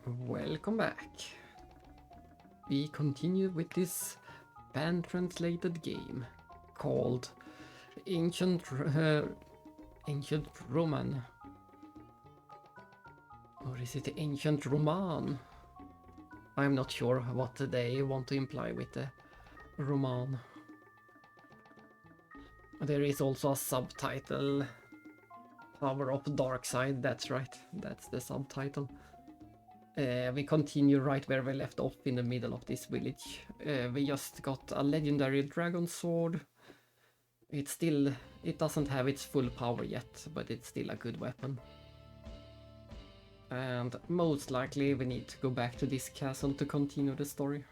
Welcome back. We continue with this fan-translated game called Ancient Roman. Or is it Ancient Roman? I'm not sure what they want to imply with the Roman. There is also a subtitle. Power of Dark Side, that's right. That's the subtitle. We continue right where we left off in the middle of this village. We just got a legendary dragon sword. It doesn't have its full power yet, but it's still a good weapon. And most likely we need to go back to this castle to continue the story.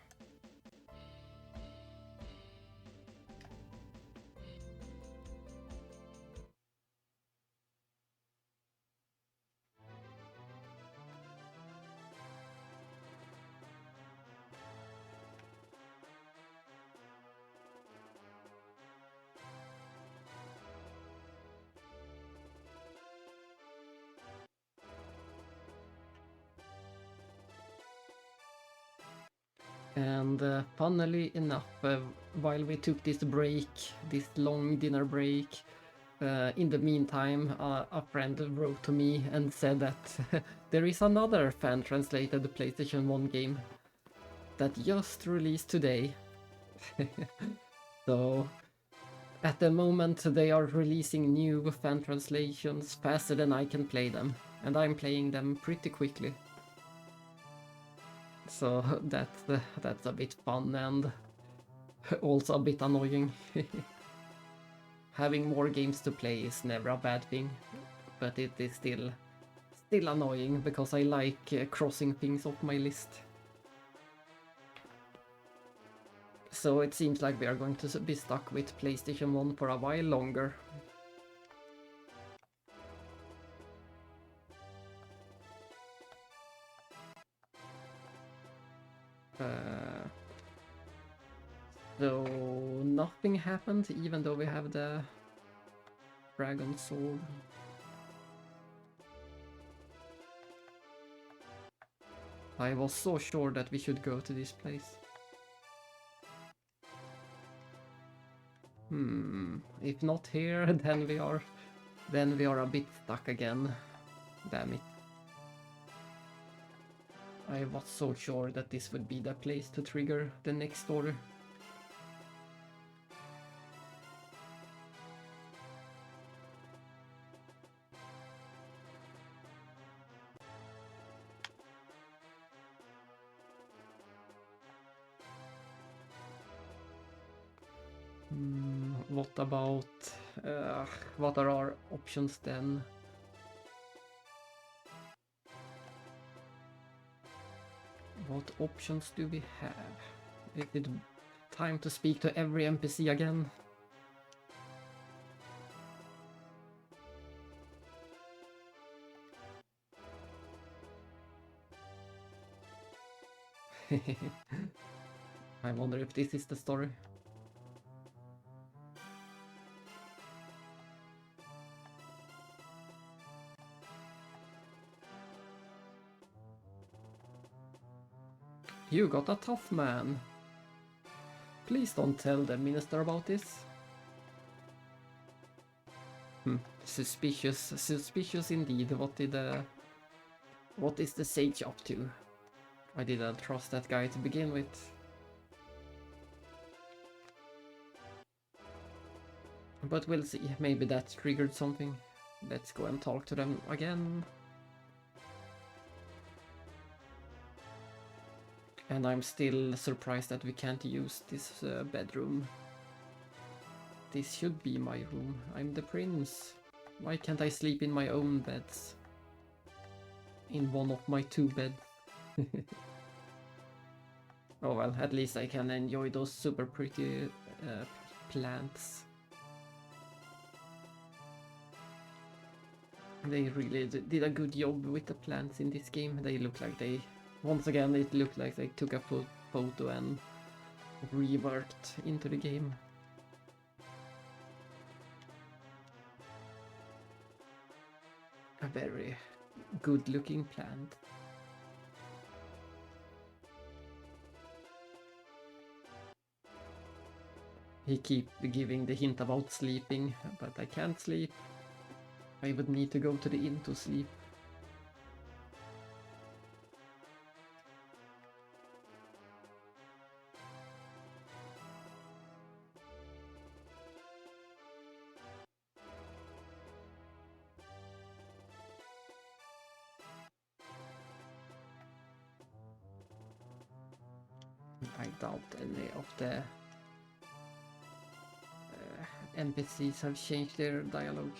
And funnily enough, while we took this break, this long dinner break, in the meantime, a friend wrote to me and said that there is another fan-translated PlayStation 1 game that just released today. So, at the moment they are releasing new fan translations faster than I can play them, and I'm playing them pretty quickly. So that's a bit fun and also a bit annoying. Having more games to play is never a bad thing, but it is still annoying because I like crossing things off my list. So it seems like we are going to be stuck with PlayStation 1 for a while longer. So nothing happened, even though we have the dragon sword. I was so sure that we should go to this place. If not here, then we are a bit stuck again. Damn it. I was so sure that this would be the place to trigger the next order. What about... what are our options then? What options do we have? Is it time to speak to every NPC again? I wonder if this is the story. You got a tough man. Please don't tell the minister about this. Suspicious indeed. What is the sage up to? I didn't trust that guy to begin with. But we'll see, maybe that triggered something. Let's go and talk to them again. And I'm still surprised that we can't use this bedroom. This should be my room. I'm the prince. Why can't I sleep in my own beds? In one of my two beds. Oh well, at least I can enjoy those super pretty plants. They really did a good job with the plants in this game. They look like they... Once again, it looked like they took a photo and reworked into the game. A very good looking plant. He keep giving the hint about sleeping, but I can't sleep. I would need to go to the inn to sleep. I doubt any of the NPCs have changed their dialogue.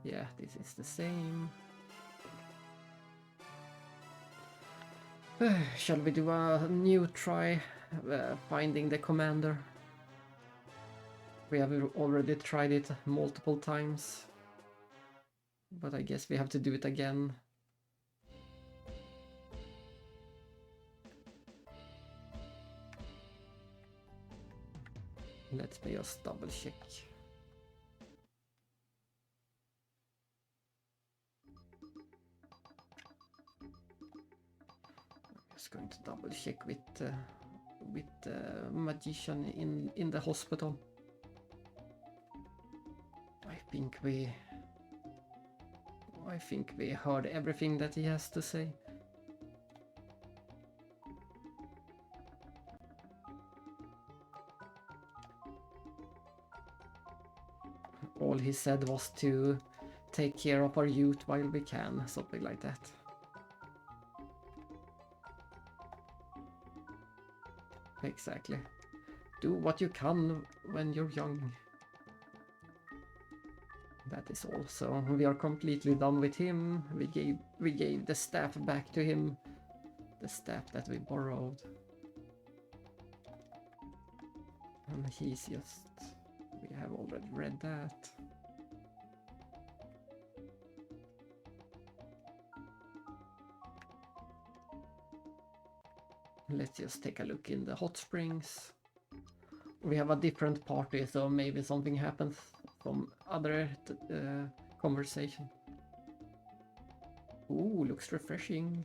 Yeah, this is the same. Shall we do a new try finding the commander? We have already tried it multiple times, but I guess we have to do it again. Let me just double check. Just going to double check with the magician in the hospital. I think we heard everything that he has to say. All he said was to take care of our youth while we can, something like that. Exactly. Do what you can when you're young. That is all. So we are completely done with him. We gave the staff back to him. The staff that we borrowed. And he's just... We have already read that. Let's just take a look in the hot springs. We have a different party, so maybe something happens from other conversation. Ooh, looks refreshing.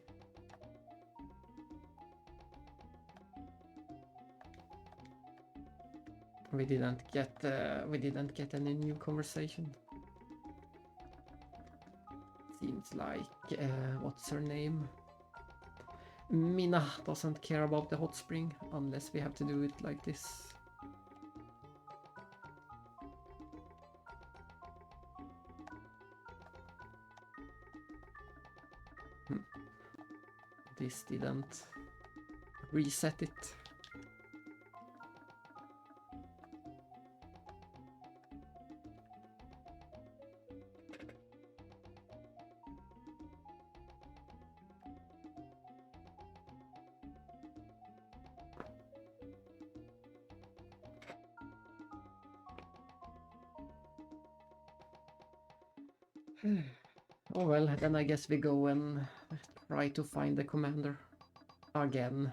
We didn't get any new conversation. Seems like what's her name? Mina doesn't care about the hot spring unless we have to do it like this. This didn't reset it. Oh well, then I guess we go and try to find the commander again.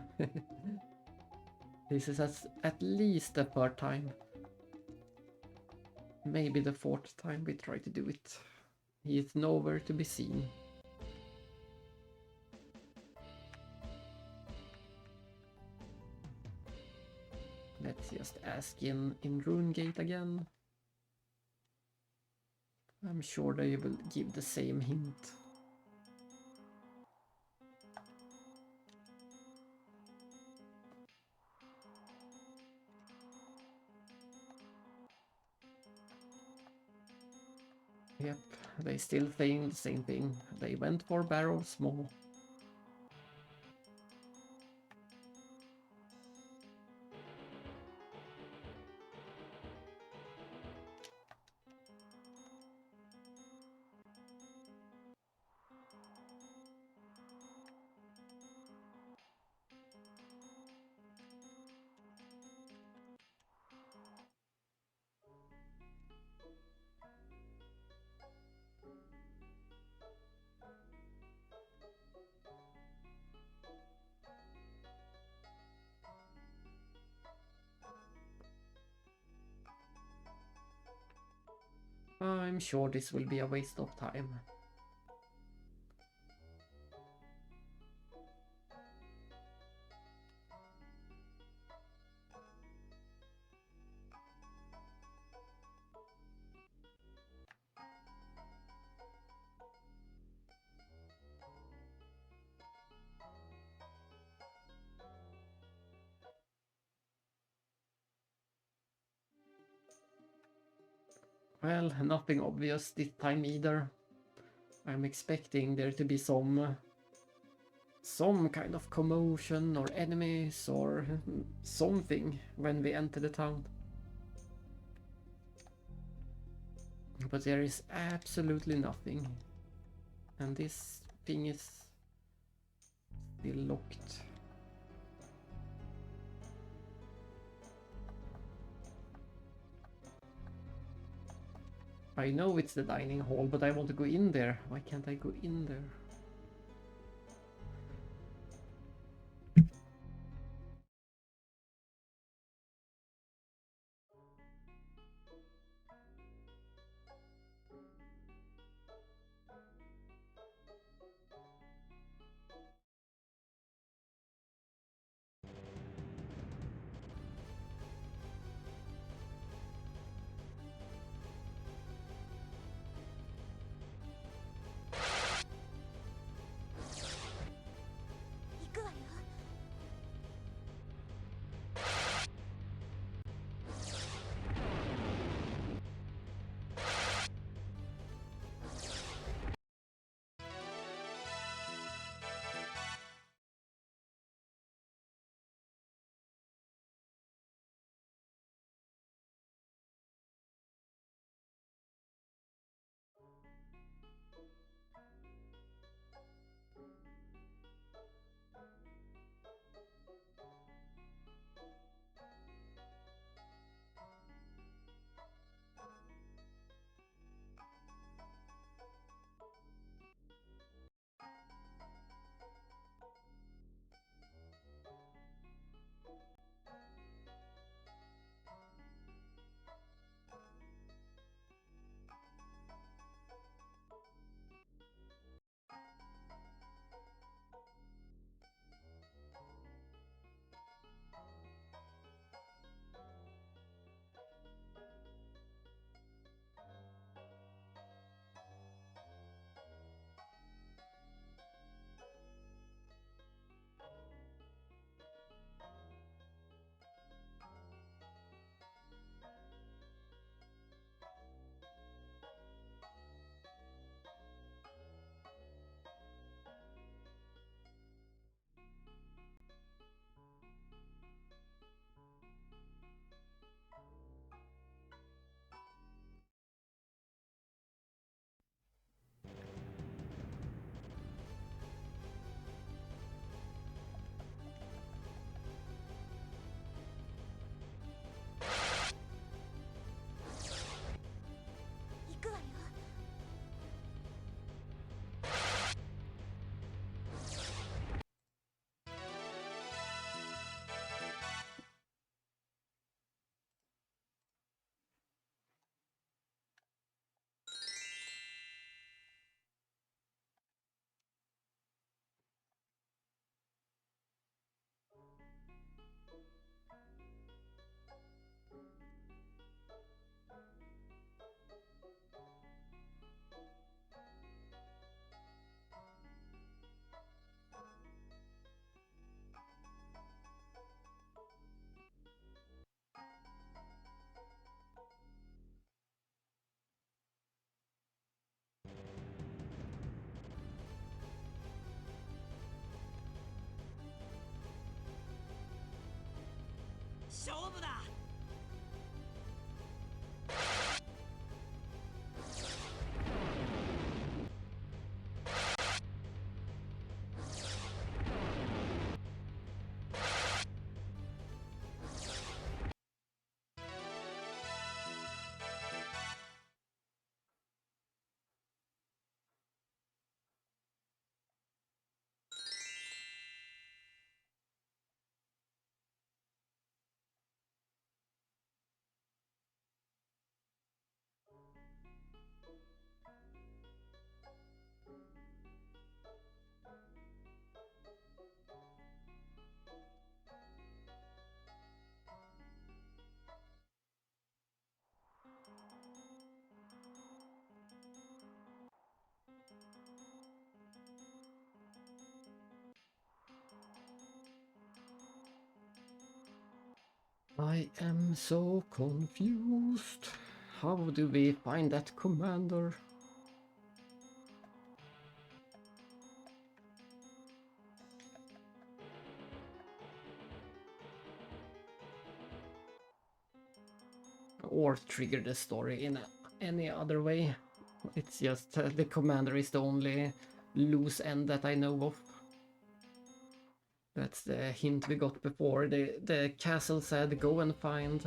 This is at least the third time. Maybe the fourth time we try to do it. He is nowhere to be seen. Let's just ask in Runegate again. I'm sure they will give the same hint. Yep, they still saying the same thing. They went for Barrow Small. I'm sure this will be a waste of time. Well, nothing obvious this time either. I'm expecting there to be some kind of commotion or enemies or something when we enter the town. But there is absolutely nothing. And this thing is still locked. I know it's the dining hall, but I want to go in there. Why can't I go in there? I am so confused. How do we find that commander? Or trigger the story in any other way. It's just the commander is the only loose end that I know of. That's the hint we got before. The castle said go and find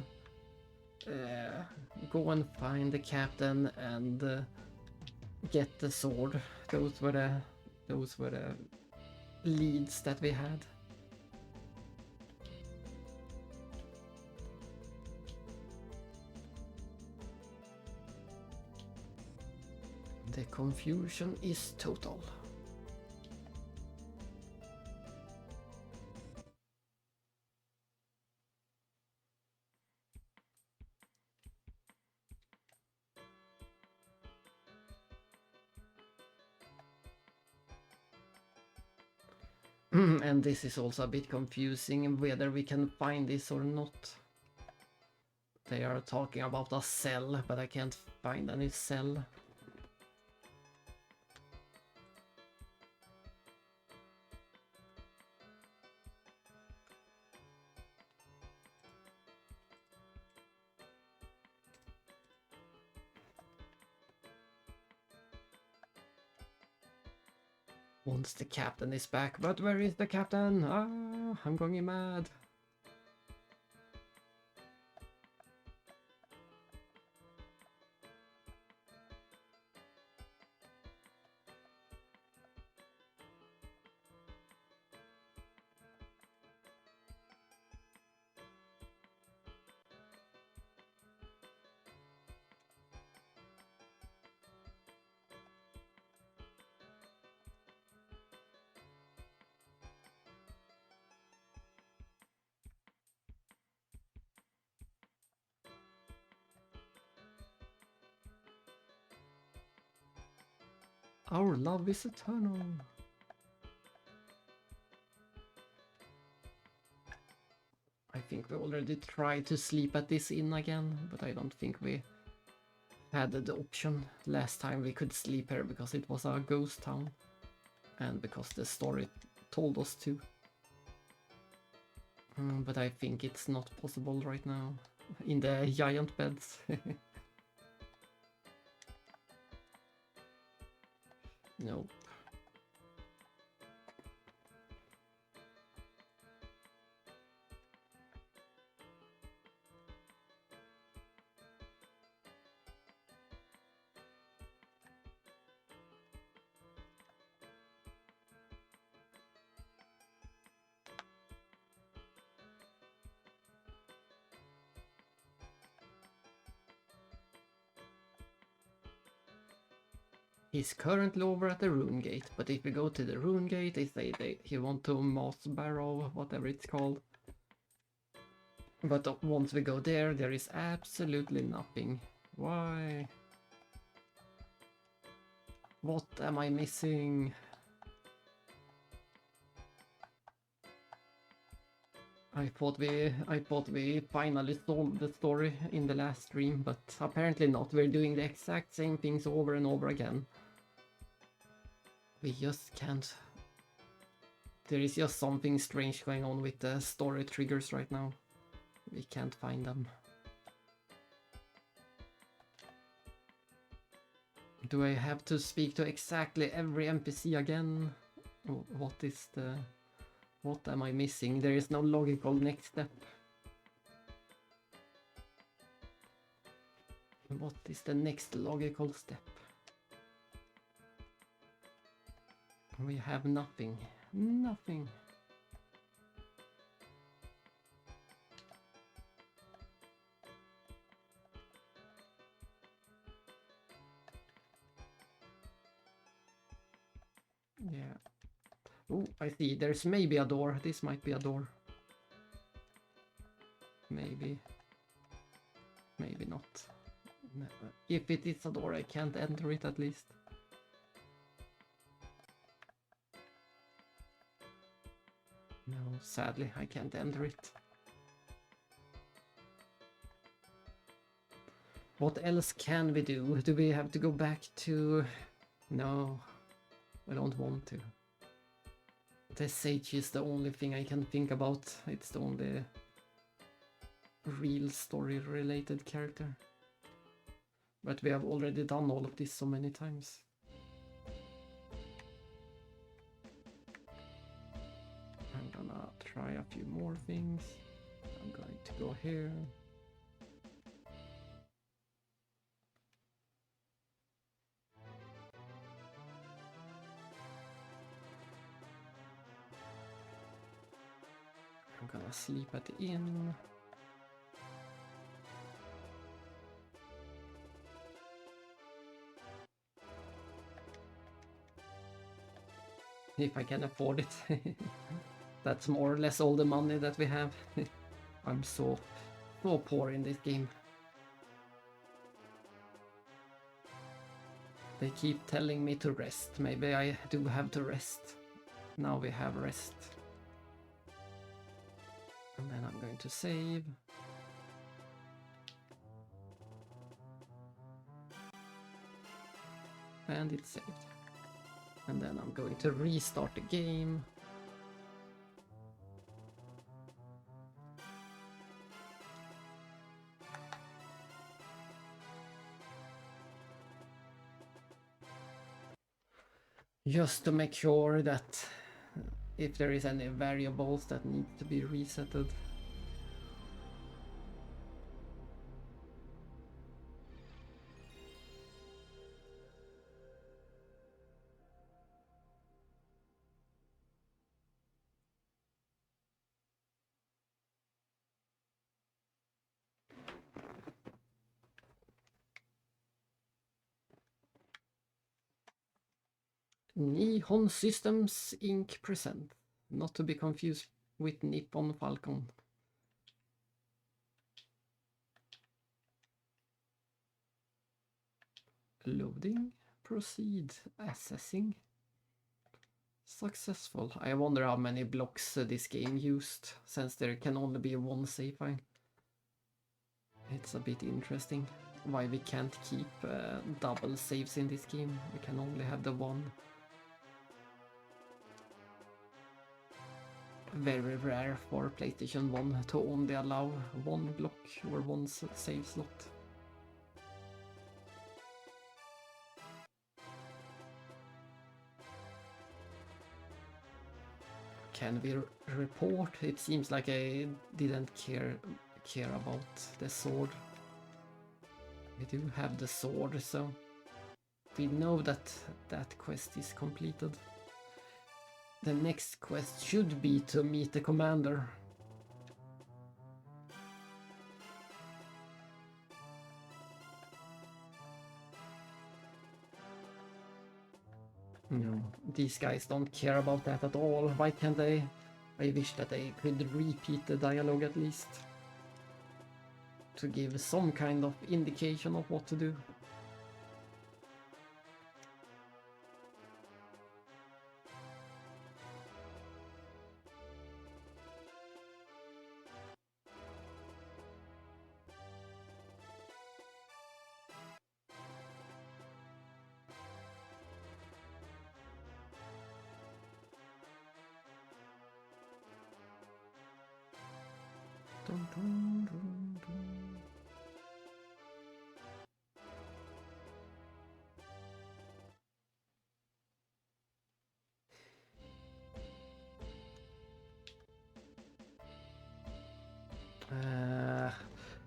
the captain and get the sword. Those were the leads that we had. The confusion is total. And this is also a bit confusing whether we can find this or not. They are talking about a cell, but I can't find any cell. Once the captain is back, but where is the captain? Ah, I'm going mad. Our love is eternal. I think we already tried to sleep at this inn again, but I don't think we had the option. Last time we could sleep here because it was a ghost town and because the story told us to. But I think it's not possible right now in the giant beds. Nope. He's currently over at the rune gate, but if we go to the rune gate, they say he want to moss barrow, whatever it's called. But once we go there, there is absolutely nothing. Why? What am I missing? I thought we finally solved the story in the last stream, but apparently not. We're doing the exact same things over and over again. We just can't. There is just something strange going on with the story triggers right now. We can't find them. Do I have to speak to exactly every NPC again? What am I missing? There is no logical next step. What is the next logical step? We have nothing. Nothing. Yeah. Oh, I see. There's maybe a door. This might be a door. Maybe. Maybe not. If it is a door, I can't enter it at least. No, sadly, I can't enter it. What else can we do? Do we have to go back to... No, I don't want to. The Sage is the only thing I can think about. It's the only real story-related character. But we have already done all of this so many times. I'm gonna try a few more things. I'm going to go here. I'm gonna sleep at the inn. If I can afford it. That's more or less all the money that we have. I'm so poor in this game. They keep telling me to rest. Maybe I do have to rest. Now we have rest. And then I'm going to save. And it's saved. And then I'm going to restart the game. Just to make sure that if there is any variables that need to be resetted. Nihon Systems Inc. present, not to be confused with Nippon Falcon. Loading, proceed, assessing. Successful. I wonder how many blocks this game used, since there can only be one save file. It's a bit interesting why we can't keep double saves in this game. We can only have the one. Very rare for PlayStation 1 to only allow one block or one save slot. Can we report? It seems like I didn't care about the sword. We do have the sword, so we know that that quest is completed. The next quest should be to meet the commander. No, these guys don't care about that at all. Why can't they? I wish that they could repeat the dialogue at least, to give some kind of indication of what to do. Dun, dun, dun, dun.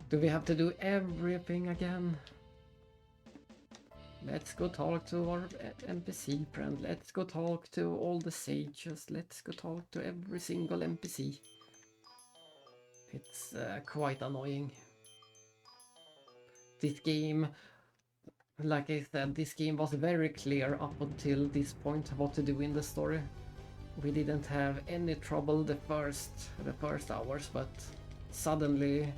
Do we have to do everything again? Let's go talk to our NPC friend. Let's go talk to all the sages. Let's go talk to every single NPC. It's quite annoying. This game, like I said, this game was very clear up until this point what to do in the story. We didn't have any trouble the first hours, but suddenly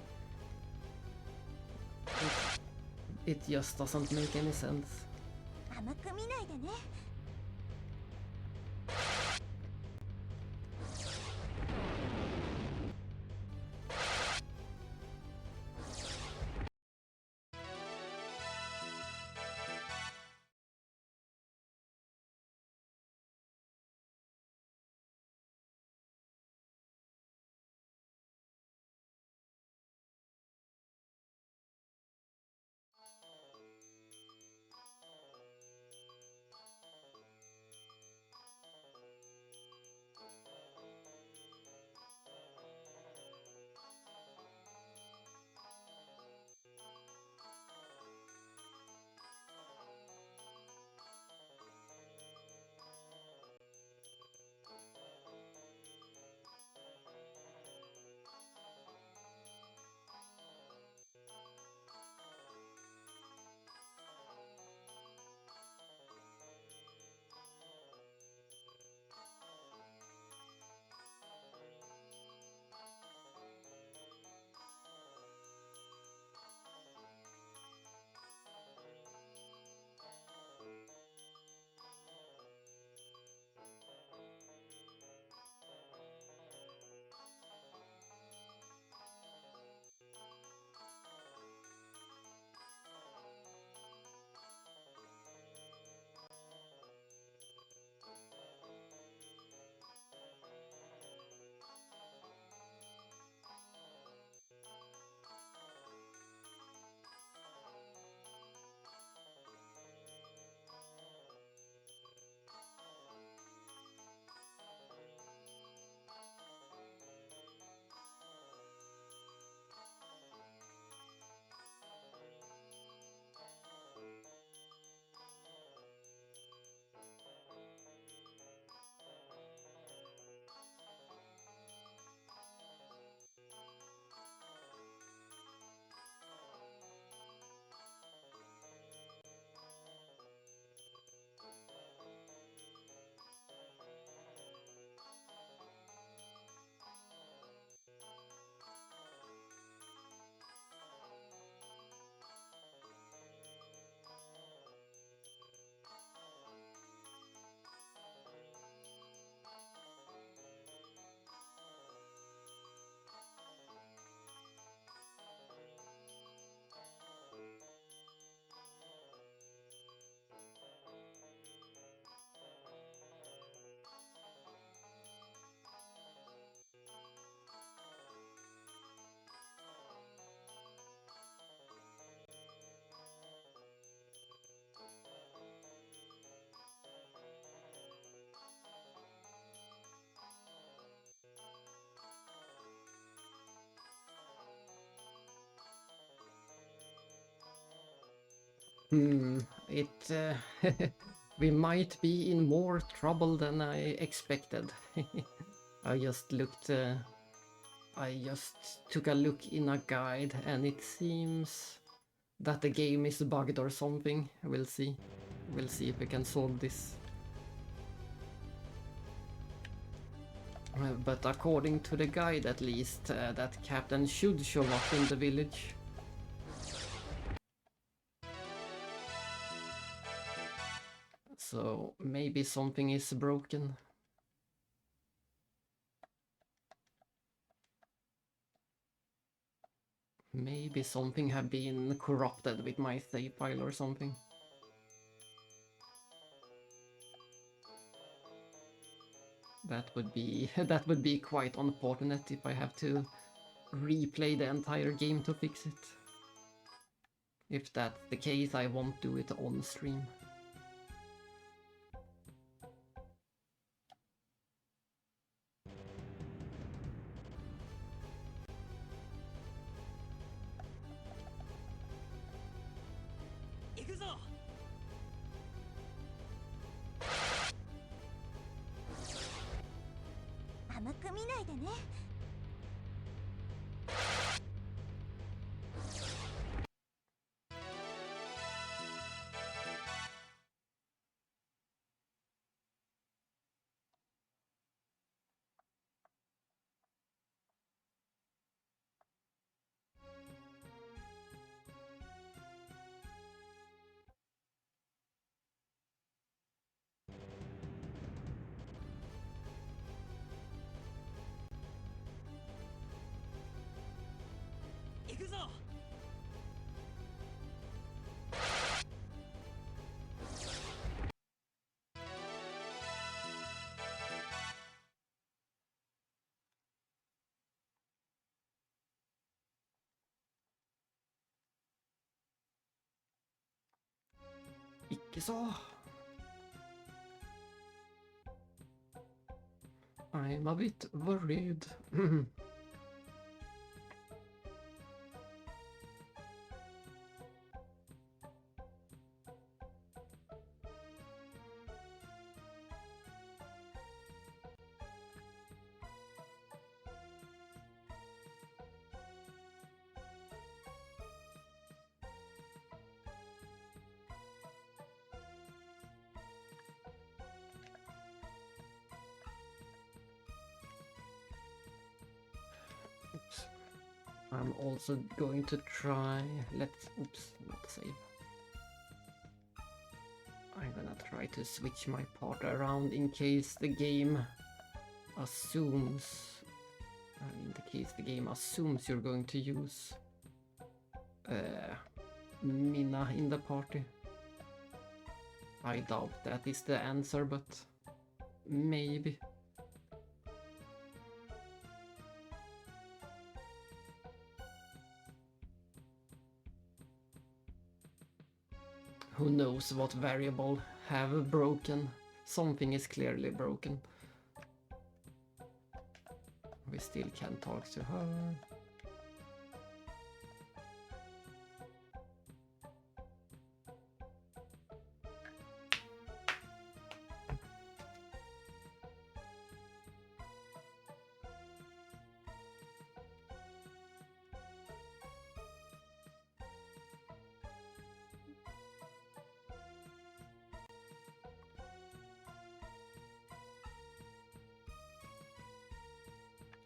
it just doesn't make any sense. It we might be in more trouble than I expected. I just looked. I just took a look in a guide, and it seems that the game is bugged or something. We'll see. We'll see if we can solve this. But according to the guide, at least, that captain should show up in the village. So maybe something is broken. Maybe something have been corrupted with my save file or something. That would be that would be quite unfortunate if I have to replay the entire game to fix it. If that's the case, I won't do it on stream. Ikke så. I'm a bit worried. Oops. I'm also going to try. Oops, not save. I'm gonna try to switch my part around in case the game assumes. In the case the game assumes you're going to use Mina in the party. I doubt that is the answer, but maybe. Who knows what variable have broken? Something is clearly broken. We still can't talk to her.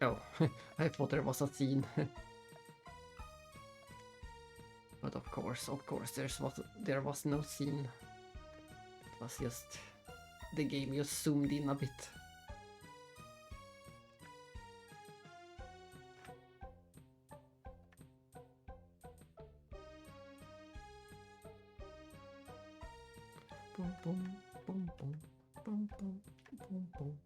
Oh, I thought there was a scene. But of course, there was no scene. It was just the game just zoomed in a bit. Boom, boom, boom, boom, boom, boom, boom, boom.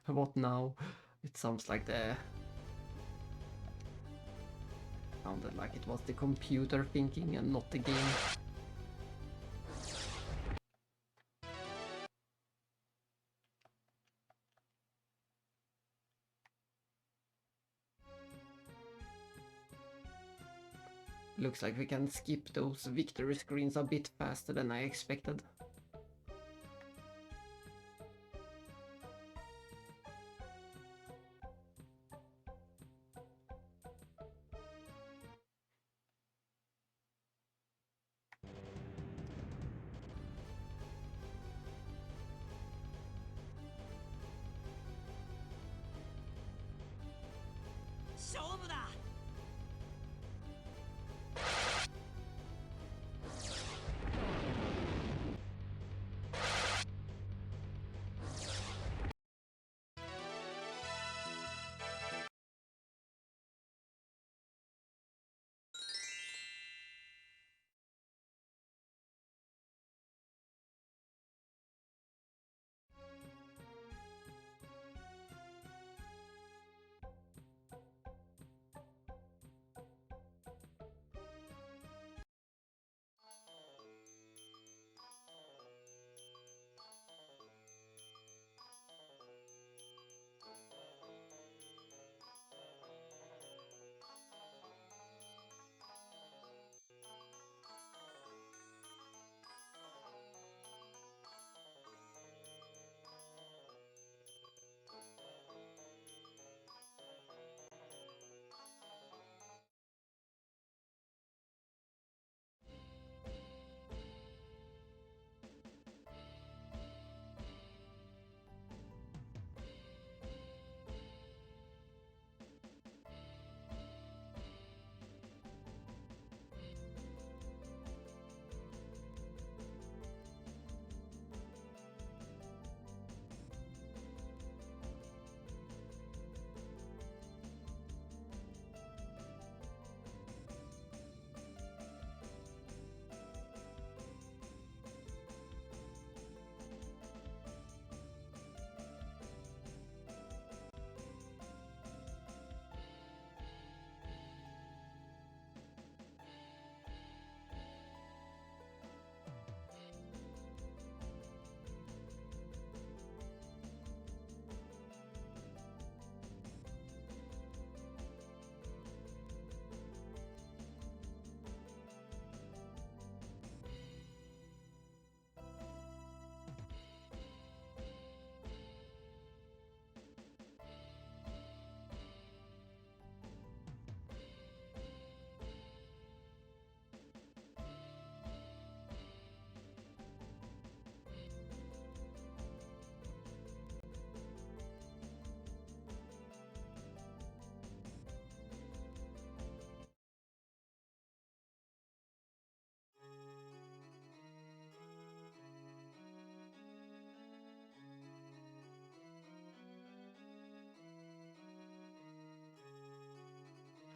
What now? It sounds like sounded like it was the computer thinking and not the game. Looks like we can skip those victory screens a bit faster than I expected.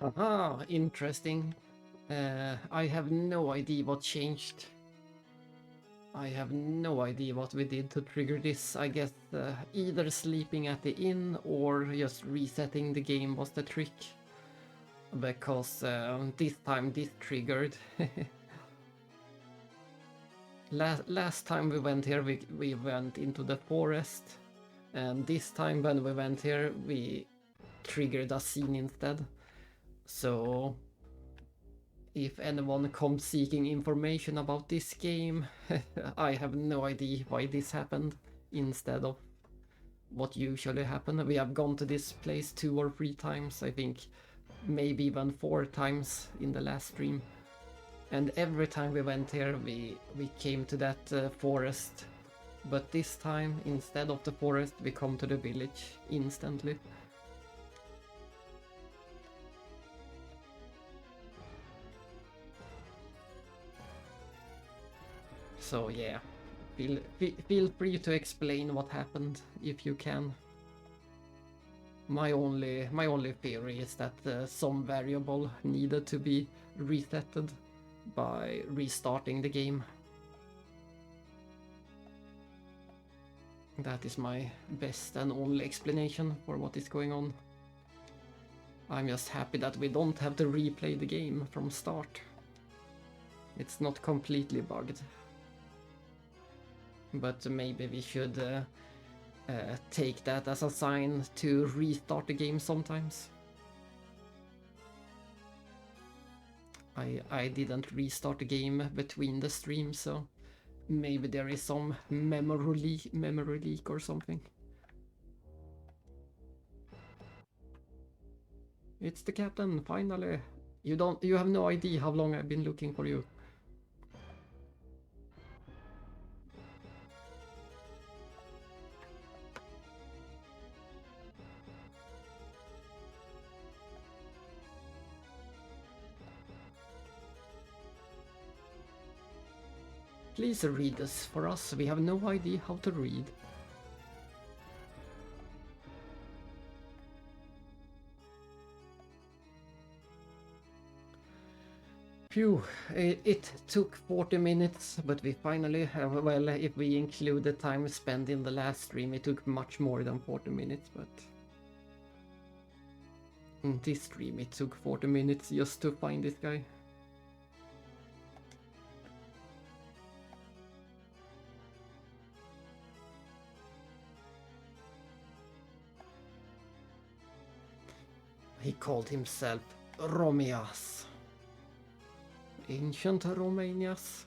Aha, interesting. I have no idea what changed. I have no idea what we did to trigger this. I guess either sleeping at the inn or just resetting the game was the trick. Because this time this triggered. Last time we went here, we went into the forest. And this time when we went here, we triggered a scene instead. So if anyone comes seeking information about this game, I have no idea why this happened instead of what usually happens. We have gone to this place 2 or 3 times, I think maybe even 4 times in the last stream. And every time we went here, we came to that forest. But this time, instead of the forest, we come to the village instantly. So yeah, feel free to explain what happened if you can. My only theory is that some variable needed to be resetted by restarting the game. That is my best and only explanation for what is going on. I'm just happy that we don't have to replay the game from start. It's not completely bugged. But maybe we should take that as a sign to restart the game sometimes. I didn't restart the game between the streams, so maybe there is some memory leak or something. It's the captain, finally. You have no idea how long I've been looking for you. Please read this for us, we have no idea how to read. Phew, it took 40 minutes, but we finally have, well, if we include the time spent in the last stream, it took much more than 40 minutes, but... in this stream it took 40 minutes just to find this guy. He called himself Romias. Ancient Romanias.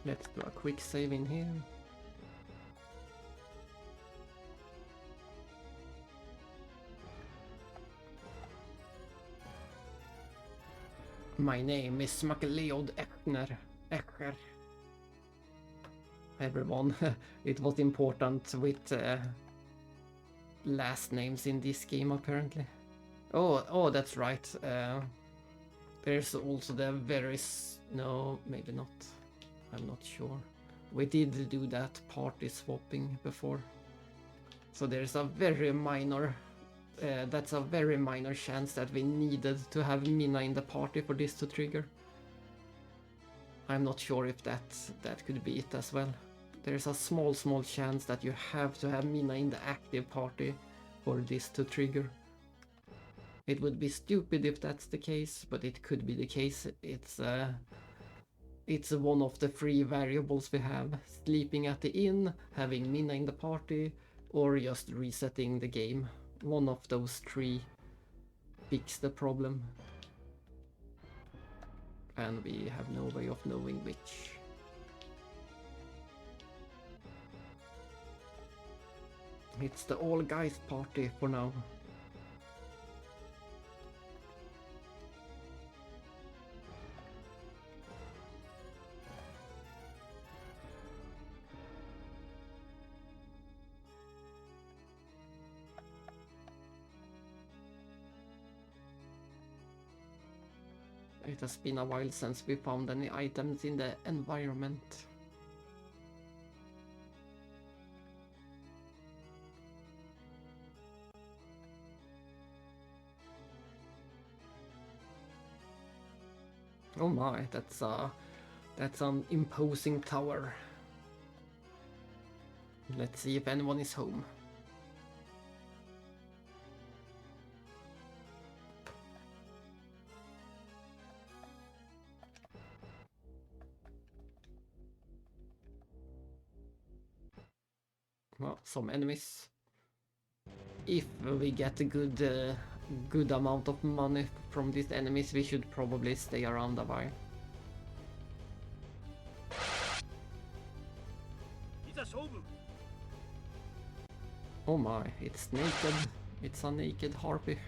Let's do a quick save in here. My name is Makleod Echer. Everyone, it was important with last names in this game apparently. Oh, that's right. There's also the no, maybe not. I'm not sure. We did do that party swapping before. So there's a very minor... that's a very minor chance that we needed to have Mina in the party for this to trigger. I'm not sure if that could be it as well. There's a small chance that you have to have Mina in the active party for this to trigger. It would be stupid if that's the case, but it could be the case. It's one of the 3 variables we have. Sleeping at the inn, having Mina in the party, or just resetting the game. One of those 3 fix the problem. And we have no way of knowing which. It's the all guys party for now. It has been a while since we found any items in the environment. Oh my, that's an imposing tower. Let's see if anyone is home. Well, some enemies. If we get a good amount of money from these enemies, we should probably stay around a while. Oh my, it's naked. It's a naked harpy.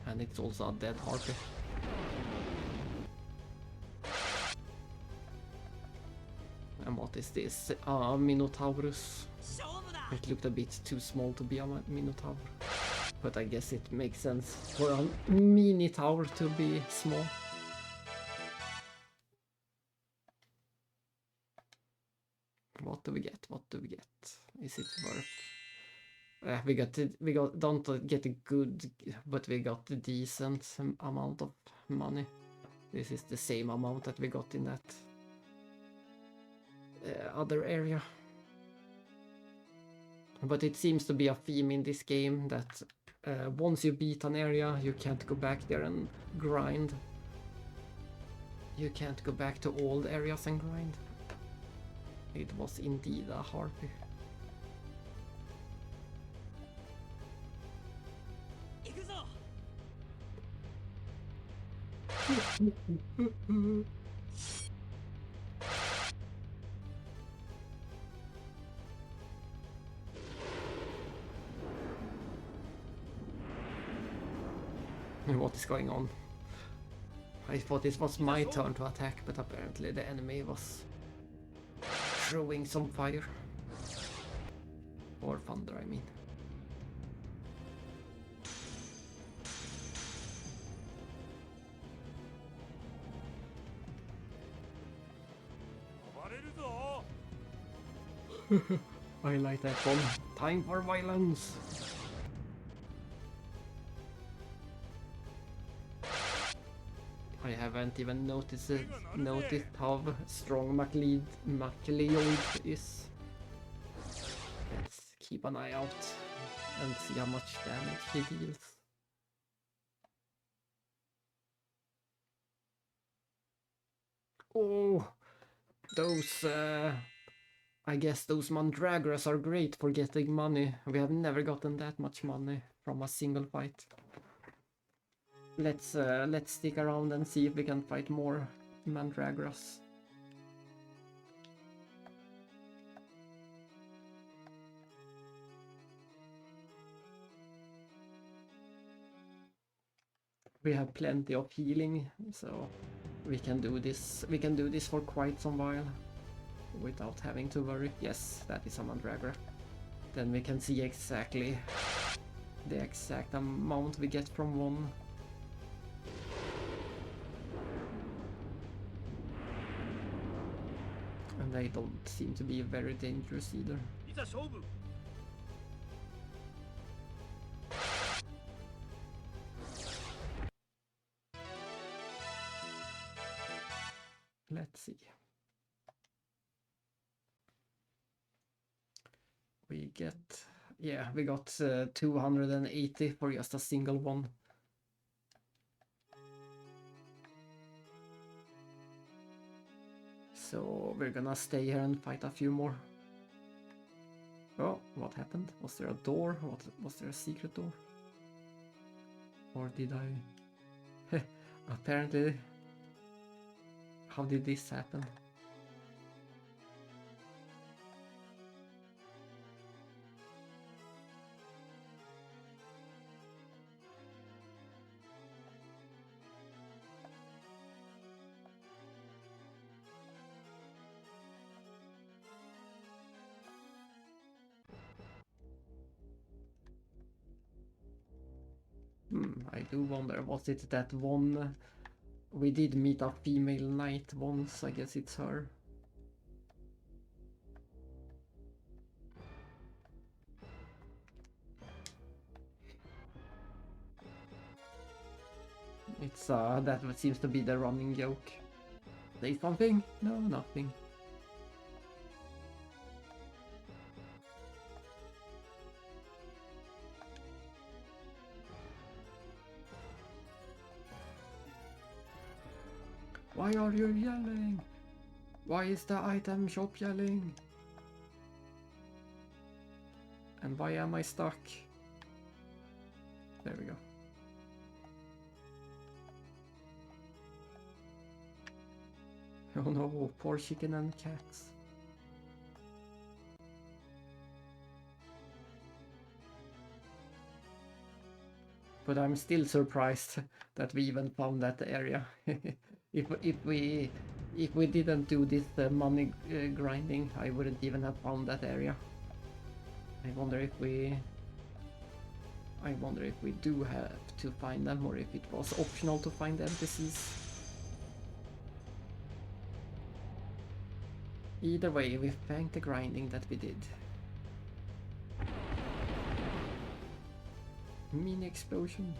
And it's also a dead harpy. And what What is this? Minotaurus. It looked a bit too small to be a Minotaur. But I guess it makes sense for a Minotaur to be small. What do we get? What do we get? Is it worth? We don't get a good, but we got a decent amount of money. This is the same amount that we got in that other area. But it seems to be a theme in this game that once you beat an area, you can't go back there and grind. You can't go back to old areas and grind. It was indeed a harpy. What is going on? I thought it was my turn to attack, but apparently the enemy was throwing some fire. Or thunder, I mean. I like that one. Time for violence! I haven't even noticed how strong MacLeod is. Let's keep an eye out and see how much damage he deals. Oh, those I guess those Mandragoras are great for getting money. We have never gotten that much money from a single fight. Let's stick around and see if we can fight more Mandragoras. We have plenty of healing, so we can do this. We can do this for quite some while without having to worry. Yes, that is a Mandragora. Then we can see exactly the exact amount we get from one. And they don't seem to be very dangerous either. Let's see. We get, yeah, we got 280 for just a single one. So we're gonna stay here and fight a few more. Oh, what happened? Was there a door? Was there a secret door? Or did I... Apparently... How did this happen? I do wonder, was it that one... We did meet a female knight once, I guess it's her. It's that seems to be the running joke. Say something? No, nothing. Why are you yelling? Why is the item shop yelling? And why am I stuck? There we go. Oh no, poor chicken and cats. But I'm still surprised that we even found that area. If we If we didn't do this money grinding, I wouldn't even have found that area. I wonder if we do have to find them, or if it was optional to find NPCs. Either way, we thank the grinding that we did. Mini explosion.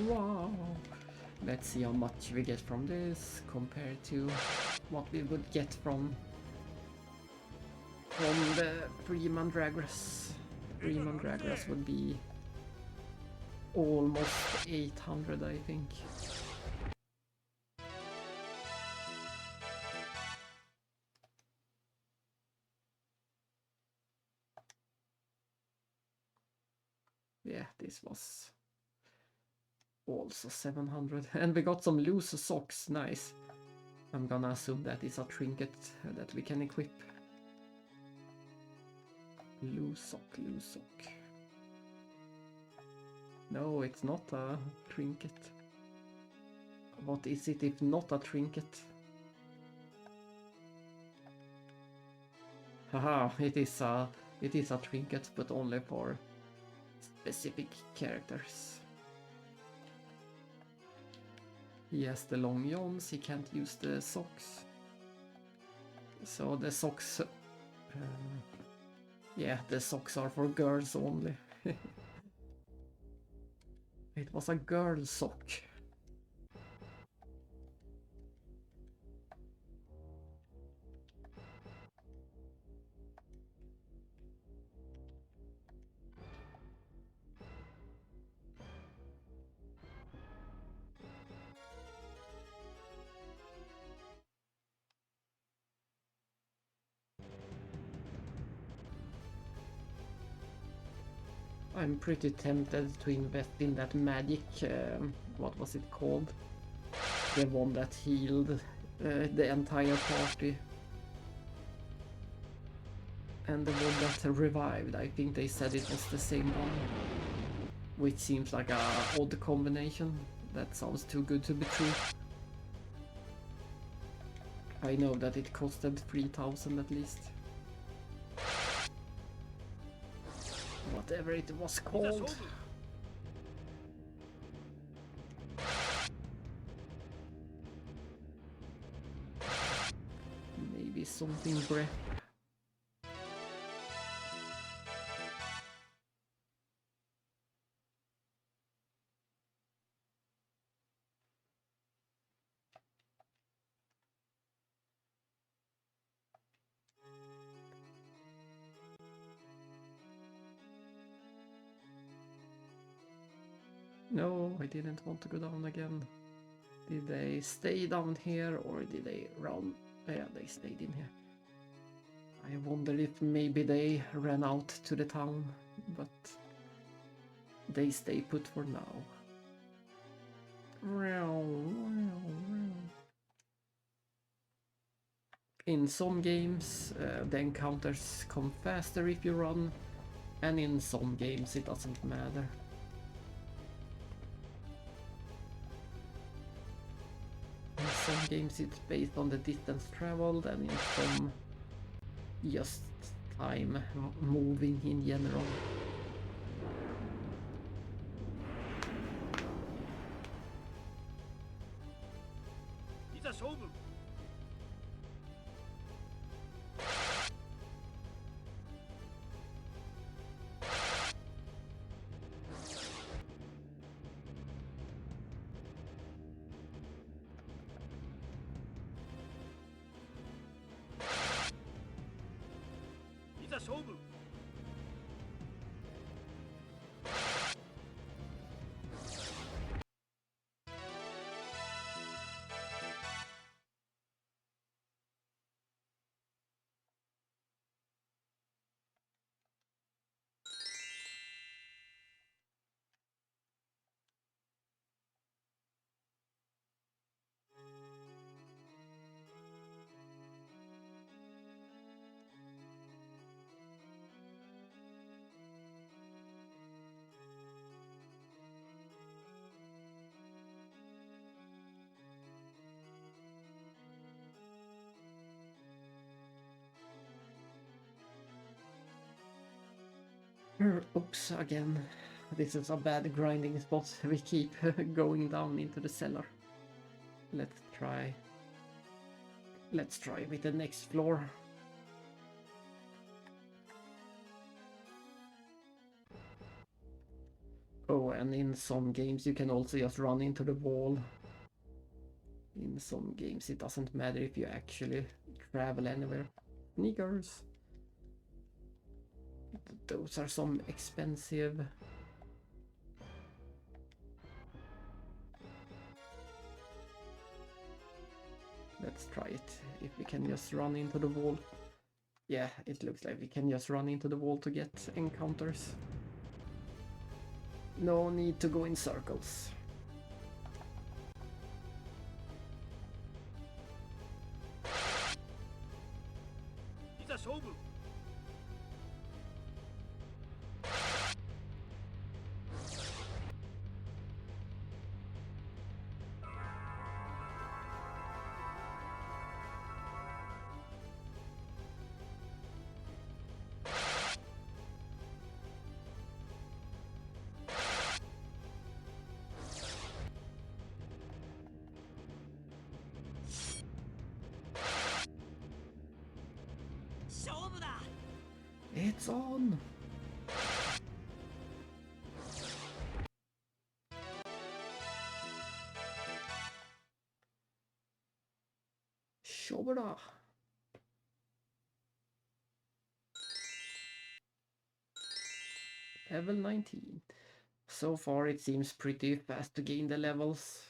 Wow! Let's see how much we get from this compared to what we would get from the free Mandragoras. Free Mandragoras would be almost 800, I think. Yeah, this was also 700. And we got some loose socks, nice. I'm gonna assume that is a trinket that we can equip. Loose sock, loose sock. No, it's not a trinket. What is it if not a trinket? Haha, it is a trinket, but only for specific characters. He has the long johns, he can't use the socks. So the socks... yeah, the socks are for girls only. It was a girl sock. I'm pretty tempted to invest in that magic, what was it called? The one that healed the entire party. And the one that revived, I think they said it was the same one. Which seems like a odd combination. That sounds too good to be true. I know that it costed 3,000 at least. Whatever it was called. Maybe something breath. No, I didn't want to go down again. Did they stay down here or did they run? Yeah, they stayed in here. I wonder if maybe they ran out to the town, but they stay put for now. In some games, the encounters come faster if you run, and in some games it doesn't matter. In some games it's based on the distance traveled, and in some just time moving in general. Oops, again. This is a bad grinding spot. We keep going down into the cellar. Let's try with the next floor. Oh, and in some games you can also just run into the wall. In some games it doesn't matter if you actually travel anywhere. Sneakers. Those are some expensive. Let's try it. If we can just run into the wall. Yeah, it looks like we can just run into the wall to get encounters. No need to go in circles. It's on! Shobara! Level 19. So far it seems pretty fast to gain the levels.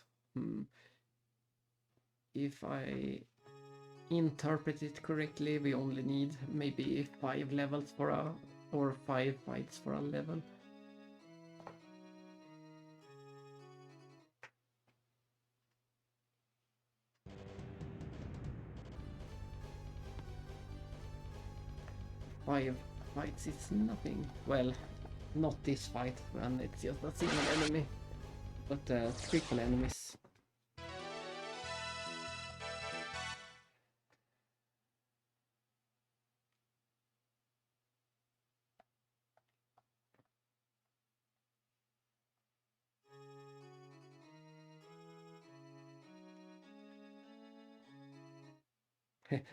If I interpret it correctly, we only need maybe 5 levels for a... or 5 fights for a level. Five fights is nothing. Well, not this fight, and it's just a single enemy, but triple enemies.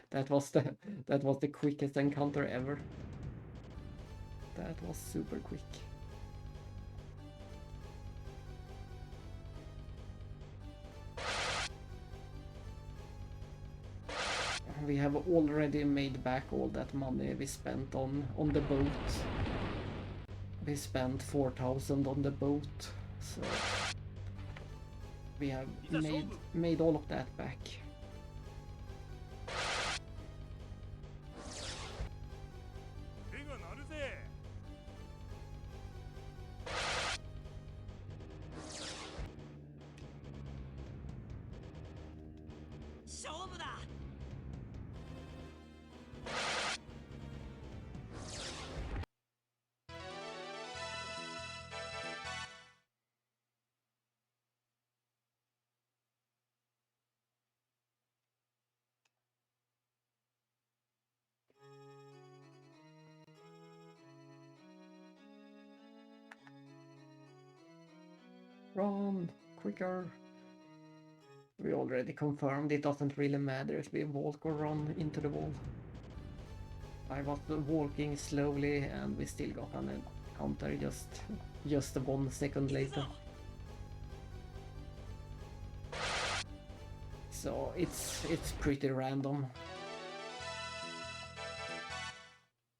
that was the quickest encounter ever. That was super quick. We have already made back all that money we spent on the boat. We spent 4,000 on the boat, so we have made all of that back. Run! Quicker! We already confirmed it doesn't really matter if we walk or run into the wall. I was walking slowly and we still got an encounter just 1 second later. So it's pretty random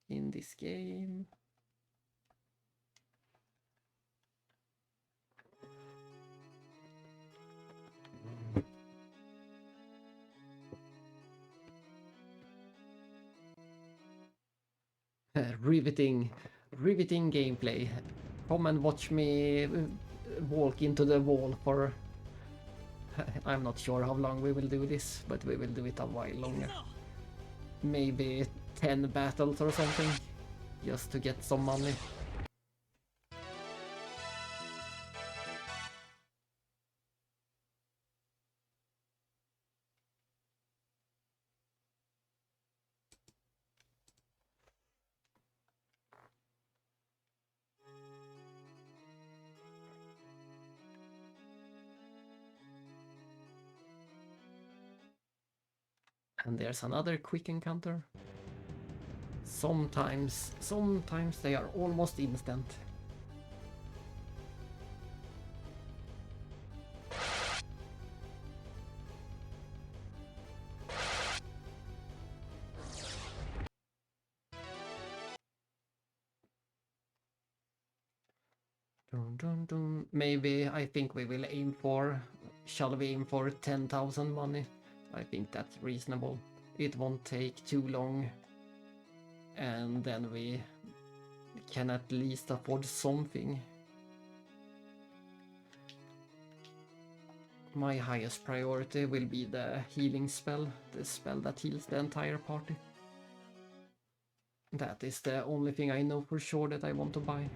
in this game. Riveting gameplay. Come and watch me walk into the wall for... I'm not sure how long we will do this, but we will do it a while longer. Maybe 10 battles or something, just to get some money. And there's another quick encounter. Sometimes they are almost instant. Dun, dun, dun. Maybe I think we will aim for... Shall we aim for 10,000 money? I think that's reasonable. It won't take too long. And then we can at least afford something. My highest priority will be the healing spell, the spell that heals the entire party. That is the only thing I know for sure that I want to buy.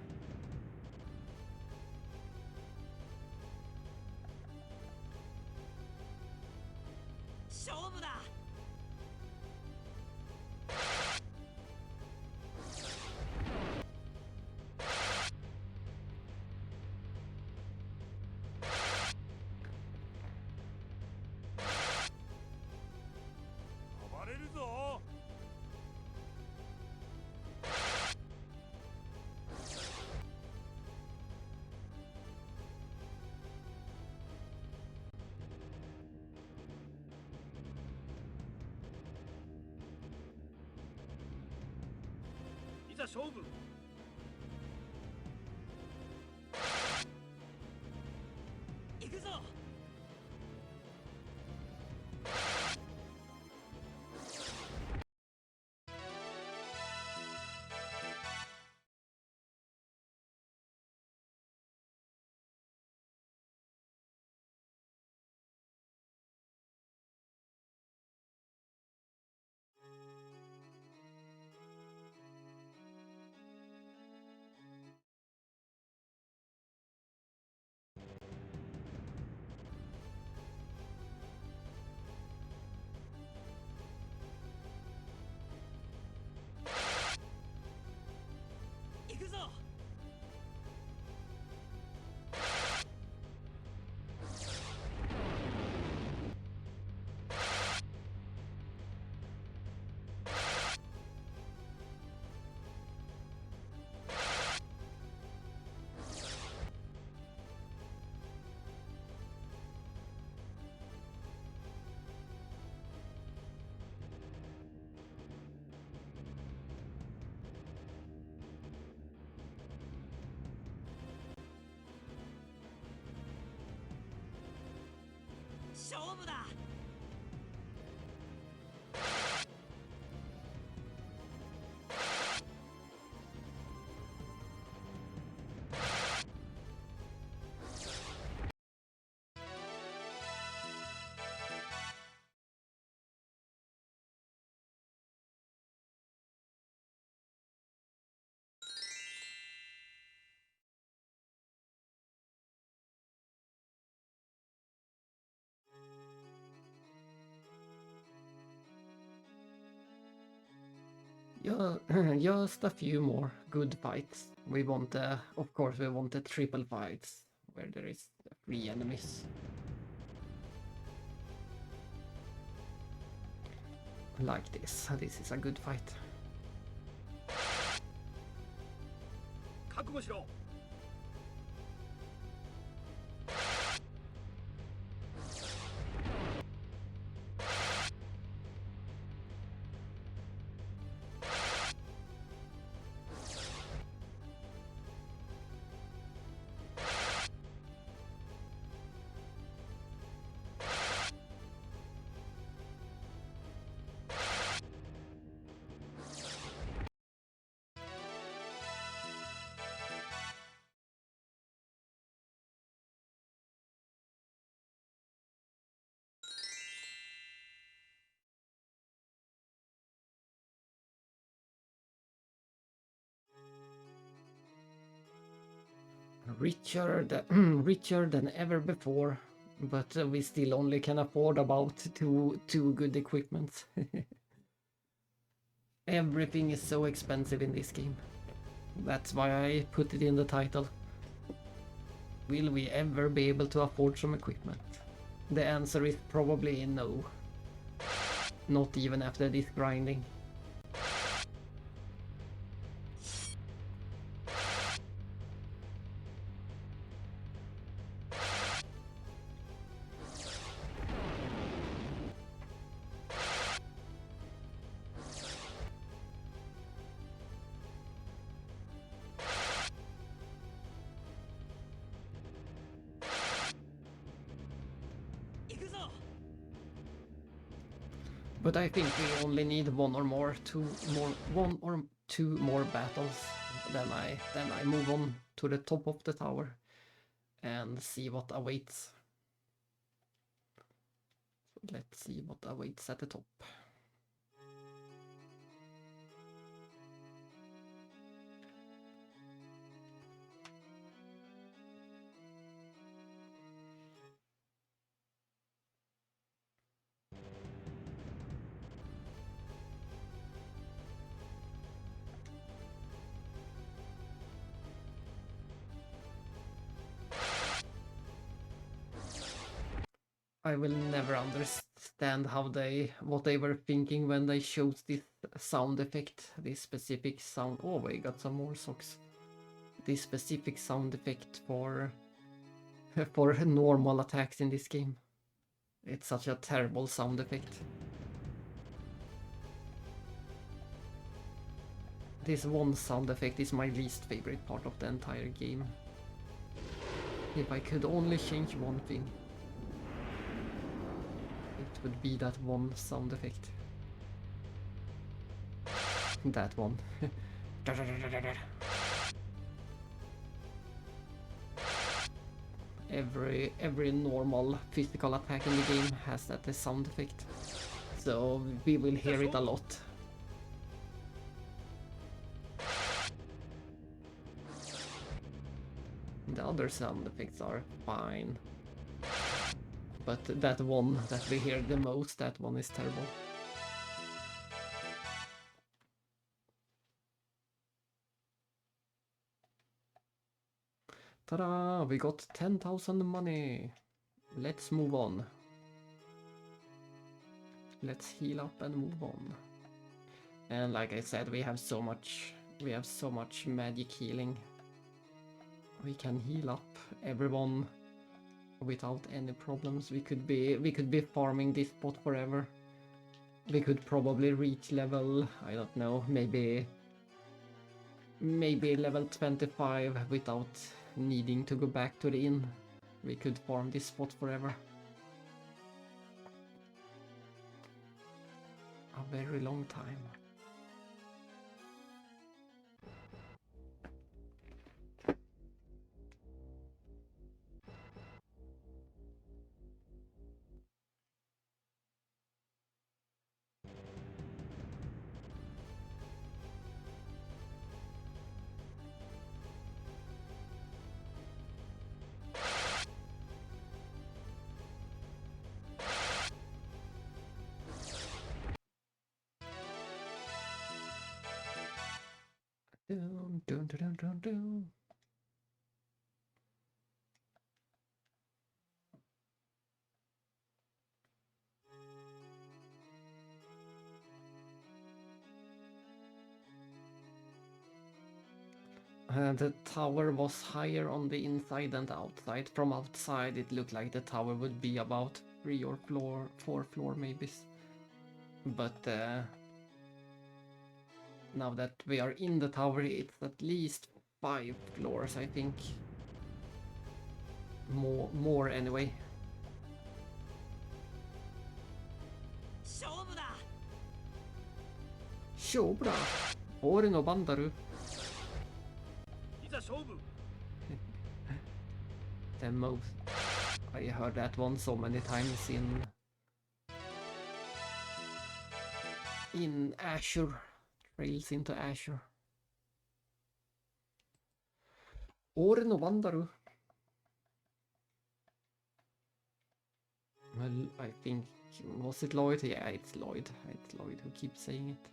Yeah, just a few more good fights. We want, of course, we want the triple fights where there is 3 enemies. Like this. This is a good fight. Richer than ever before, but we still only can afford about two good equipment. Everything is so expensive in this game. That's why I put it in the title. Will we ever be able to afford some equipment? The answer is probably no. Not even after this grinding. But I think we only need one or two more battles. Then I move on to the top of the tower and see what awaits. Let's see what awaits at the top. I will never understand what they were thinking when they chose this sound effect, this specific sound. Oh, we got some more socks. This specific sound effect for normal attacks in this game. It's such a terrible sound effect. This one sound effect is my least favorite part of the entire game. If I could only change one thing, it would be that one sound effect. That one. Every normal physical attack in the game has that sound effect, so we will hear it a lot. The other sound effects are fine, but that one that we hear the most, that one is terrible. Ta-da! We got 10,000 money. Let's move on. Let's heal up and move on. And like I said, we have so much magic healing. We can heal up everyone without any problems. We could be farming this spot forever. We could probably reach level, I don't know, maybe level 25 without needing to go back to the inn. We could farm this spot forever. A very long time. Dun, dun, dun, dun, dun. The tower was higher on the inside than the outside. From outside it looked like the tower would be about 3 or 4 floor maybe. But now that we are in the tower, it's at least 5 floors, I think. More anyway. Shobra! Ore no bandaru. The most... I heard that one so many times in Azure. Trails into Azure. Ore no bandaru. Well, I think... Was it Lloyd? Yeah, it's Lloyd. It's Lloyd who keeps saying it.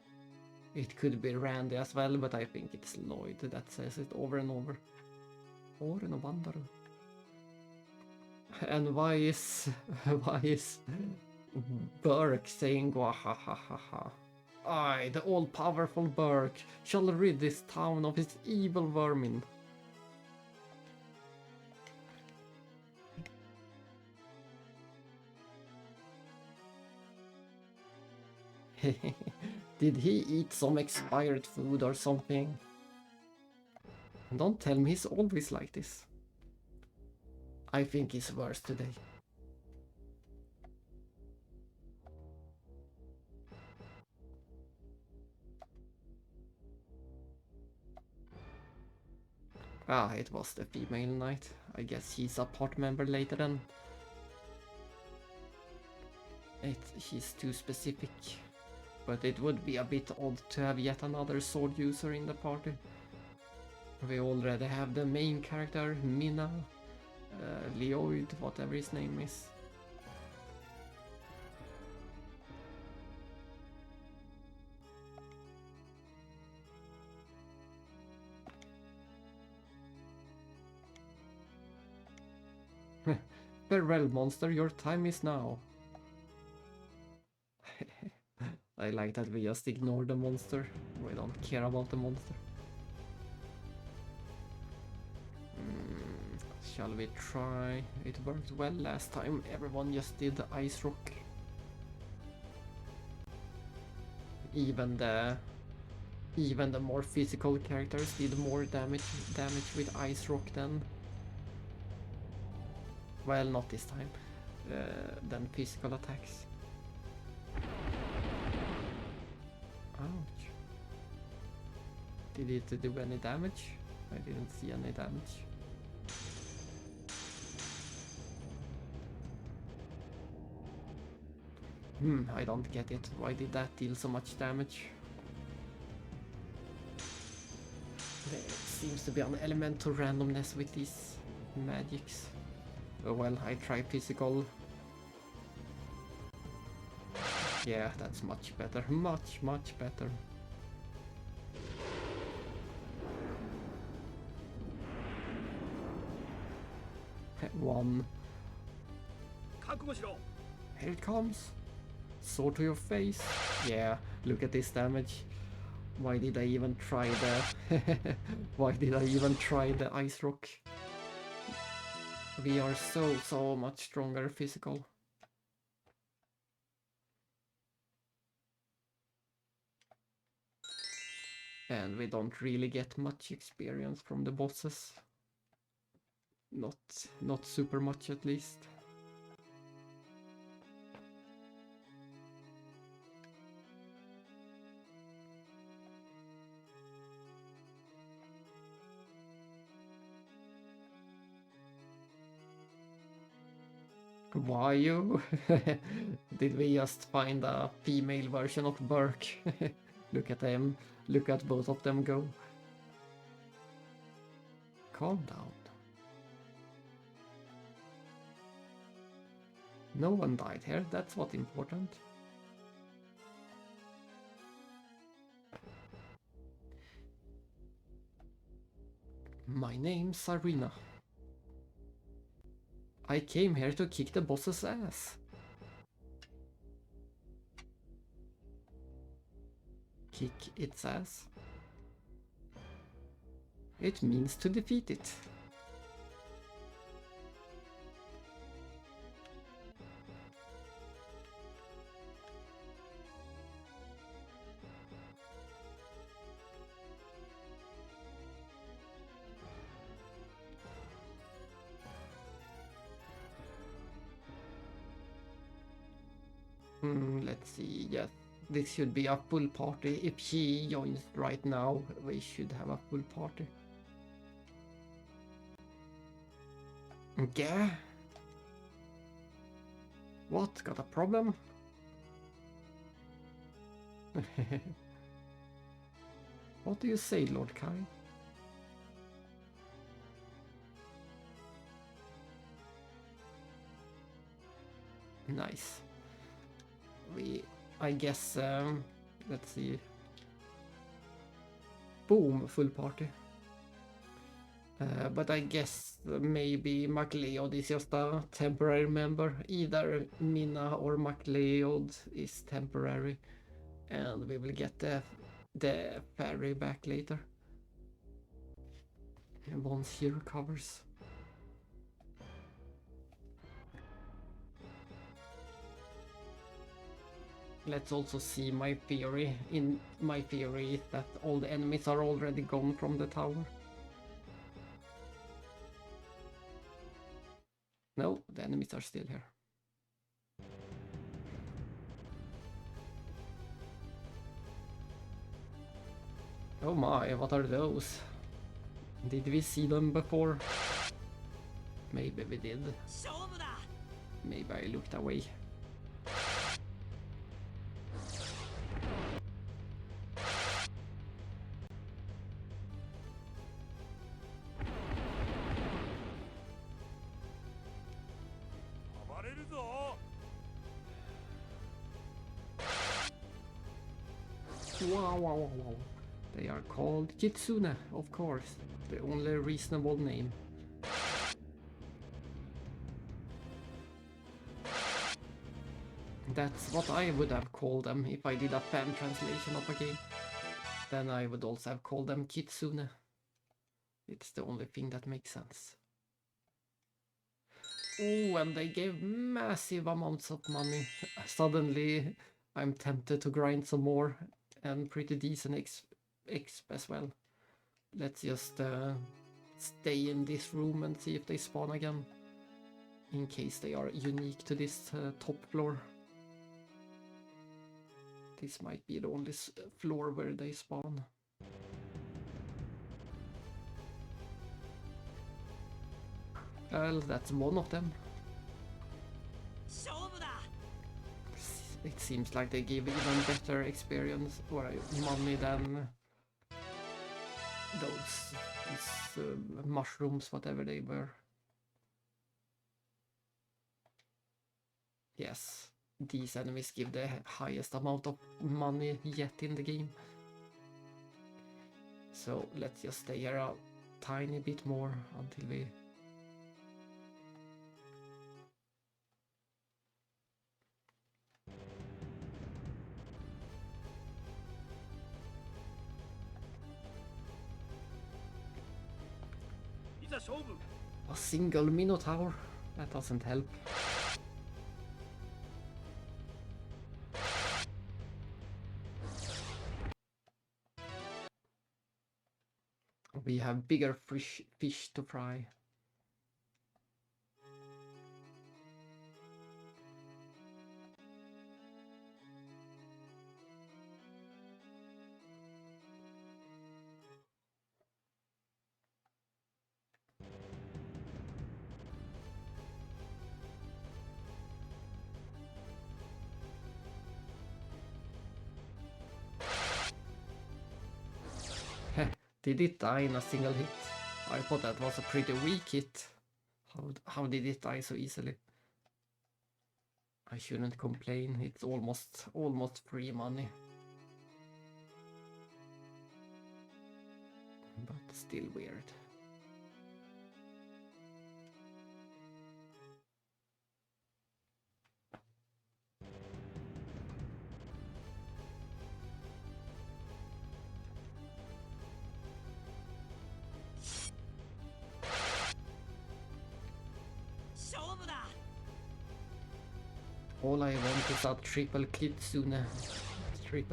It could be Randy as well, but I think it's Lloyd that says it over and over. Ore no bandaru. And why is Burke saying "Gwahahaha." I, the all-powerful Burke, shall rid this town of its evil vermin. Did he eat some expired food or something? Don't tell me he's always like this. I think he's worse today. Ah, it was the female knight. I guess he's a part member later then. He's too specific. But it would be a bit odd to have yet another sword user in the party. We already have the main character, Mina, Leoid, whatever his name is. Farewell, monster, your time is now. I like that we just ignore the monster. We don't care about the monster. Shall we try? It worked well last time. Everyone just did the ice rock. Even the more physical characters did more damage with ice rock then. Well, not this time. Than physical attacks. Ouch. Did it do any damage? I didn't see any damage. I don't get it. Why did that deal so much damage? There seems to be an elemental randomness with these magics. Oh well, I try physical. Yeah, that's much better. Much better. One. Here it comes. Sword to your face. Yeah, look at this damage. Why did I even try the... Why did I even try the ice rock? We are so much stronger physical. And we don't really get much experience from the bosses. Not super much at least. Why you? Did we just find a female version of Burke? Look at them. Look at both of them go. Calm down. No one died here, that's what's important. My name's Sarina. I came here to kick the boss's ass. Kick its ass? It means to defeat it. Let's see, yes. This should be a full party. If she joins right now, we should have a full party. Okay. What? Got a problem? What do you say, Lord Kai? Nice. I guess, let's see. Boom, full party. But I guess maybe MacLeod is just a temporary member. Either Mina or MacLeod is temporary, and we will get the fairy back later once he recovers. Let's also see my theory. In my theory is that all the enemies are already gone from the tower. No, the enemies are still here. Oh my, what are those? Did we see them before? Maybe we did. Maybe I looked away. Wow. They are called Kitsune, of course. The only reasonable name. That's what I would have called them if I did a fan translation of a game. Then I would also have called them Kitsune. It's the only thing that makes sense. Oh, and they gave massive amounts of money. Suddenly, I'm tempted to grind some more, and pretty decent exp as well. Let's just stay in this room and see if they spawn again, in case they are unique to this top floor. This might be the only floor where they spawn. Well, that's one of them. It seems like they give even better experience or money than those mushrooms, whatever they were. Yes, these enemies give the highest amount of money yet in the game. So let's just stay here a tiny bit more until we... A single Minotaur? That doesn't help. We have bigger fish to fry. Did it die in a single hit? I thought that was a pretty weak hit. How did it die so easily? I shouldn't complain, it's almost free money. But still weird. All I want is a triple kitsune fight.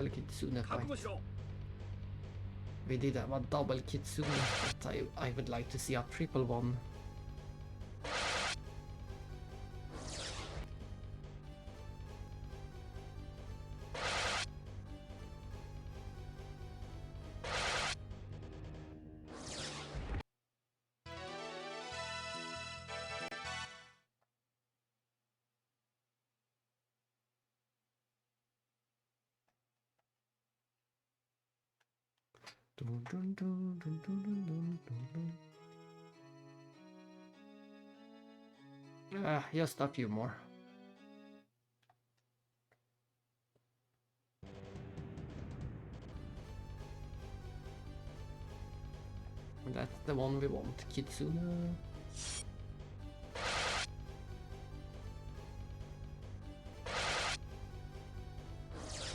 We did have a double kitsune, but I would like to see a triple one. Just a few more. And that's the one we want, Kitsune.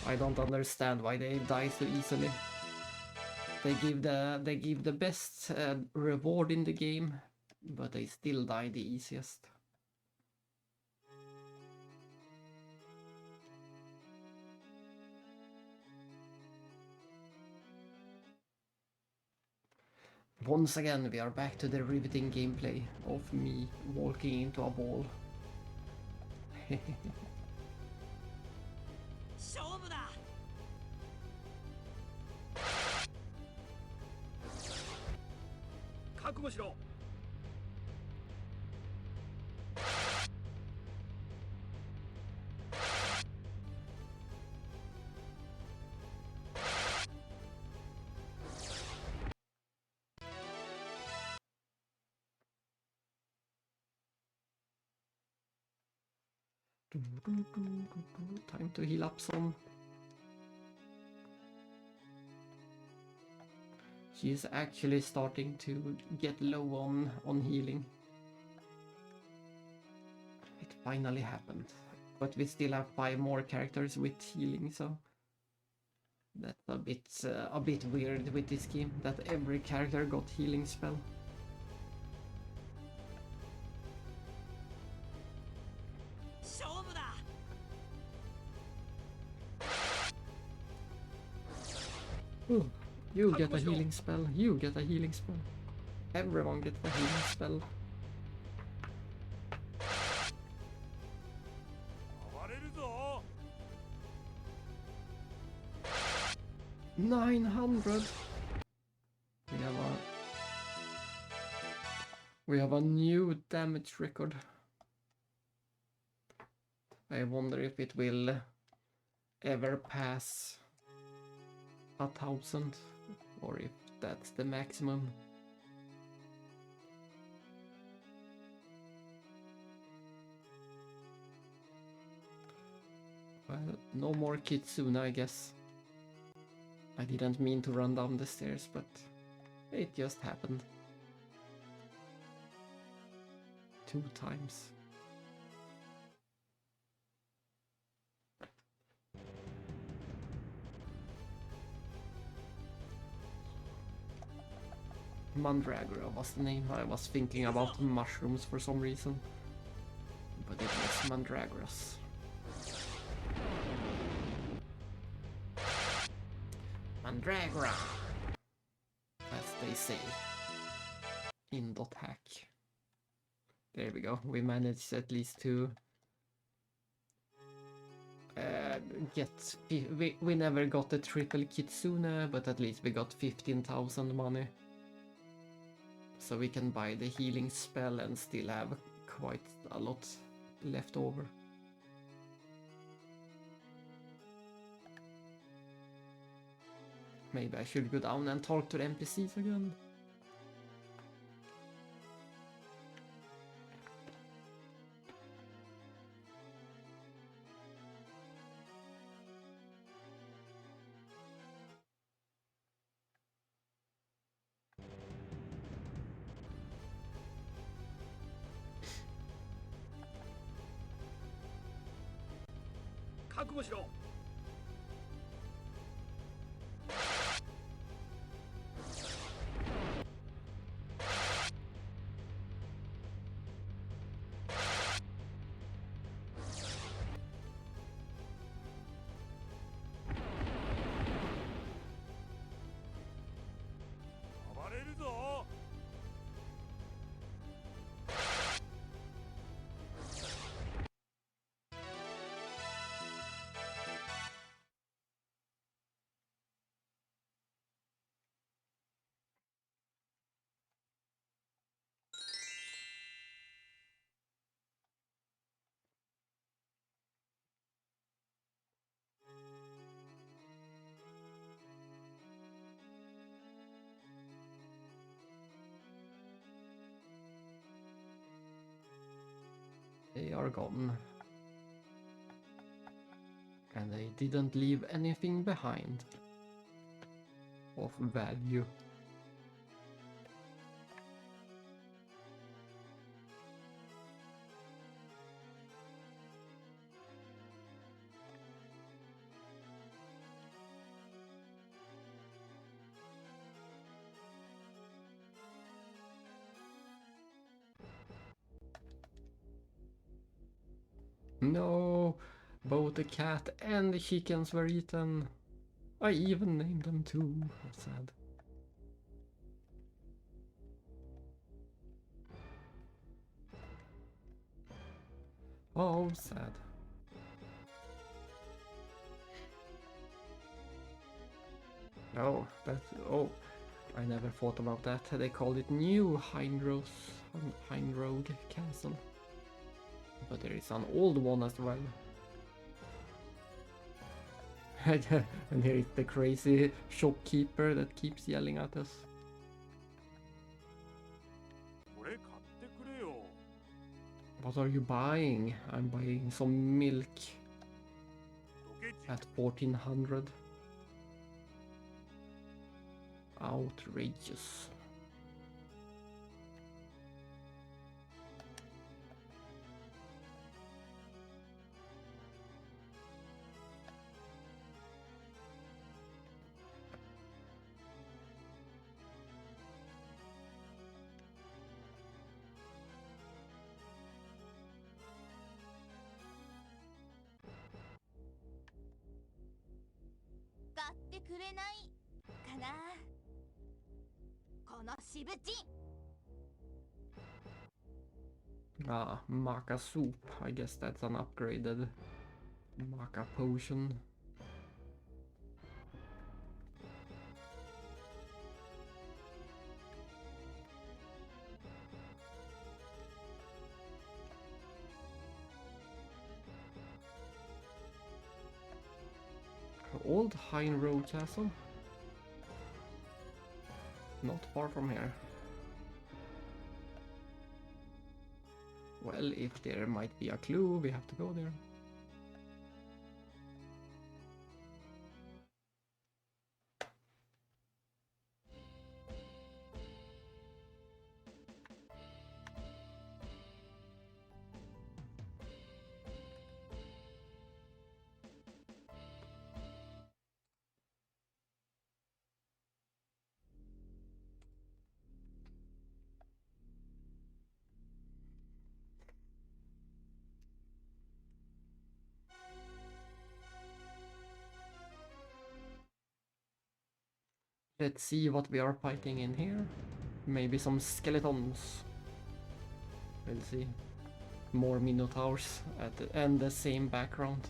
I don't understand why they die so easily. They give the best reward in the game, but they still die the easiest. Once again, we are back to the riveting gameplay of me walking into a wall. Time to heal up some. She's actually starting to get low on healing. It finally happened. But we still have 5 more characters with healing, so that's a bit weird with this game, that every character got healing spell. Ooh, you get a healing spell, you get a healing spell. Everyone gets a healing spell. 900. We have a new damage record. I wonder if it will ever pass 1,000, or if that's the maximum. Well, no more Kitsune, I guess. I didn't mean to run down the stairs, but it just happened. 2 times. Mandragora was the name. I was thinking about mushrooms for some reason, but it was Mandragoras. Mandragora, as they say in .hack. There we go. We managed at least to get... We never got the triple Kitsune, but at least we got 15,000 money. So we can buy the healing spell and still have quite a lot left over. Maybe I should go down and talk to the NPCs again. They are gone. And they didn't leave anything behind of value. No! Both the cat and the chickens were eaten. I even named them too. That's sad. Oh, sad. Oh, that's... Oh, I never thought about that. They called it New Hindroad Castle. But there is an old one as well. And here is the crazy shopkeeper that keeps yelling at us. What are you buying? I'm buying some milk at 1400. Outrageous. Ah, maca soup. I guess that's an upgraded maca potion. Old Hine Road Castle? Not far from here. Well, if there might be a clue, we have to go there. Let's see what we are fighting in here. Maybe some skeletons. We'll see. More minotaurs and the same background.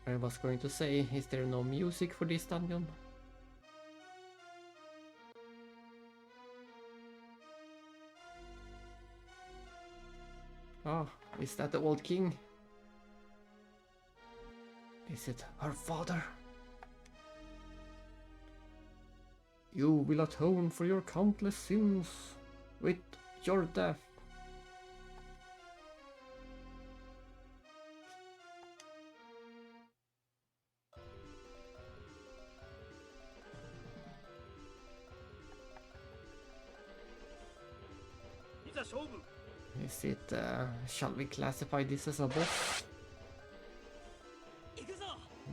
I was going to say, is there no music for this dungeon? Oh, is that the old king? Is it her father? You will atone for your countless sins with your death. Is it, shall we classify this as a boss?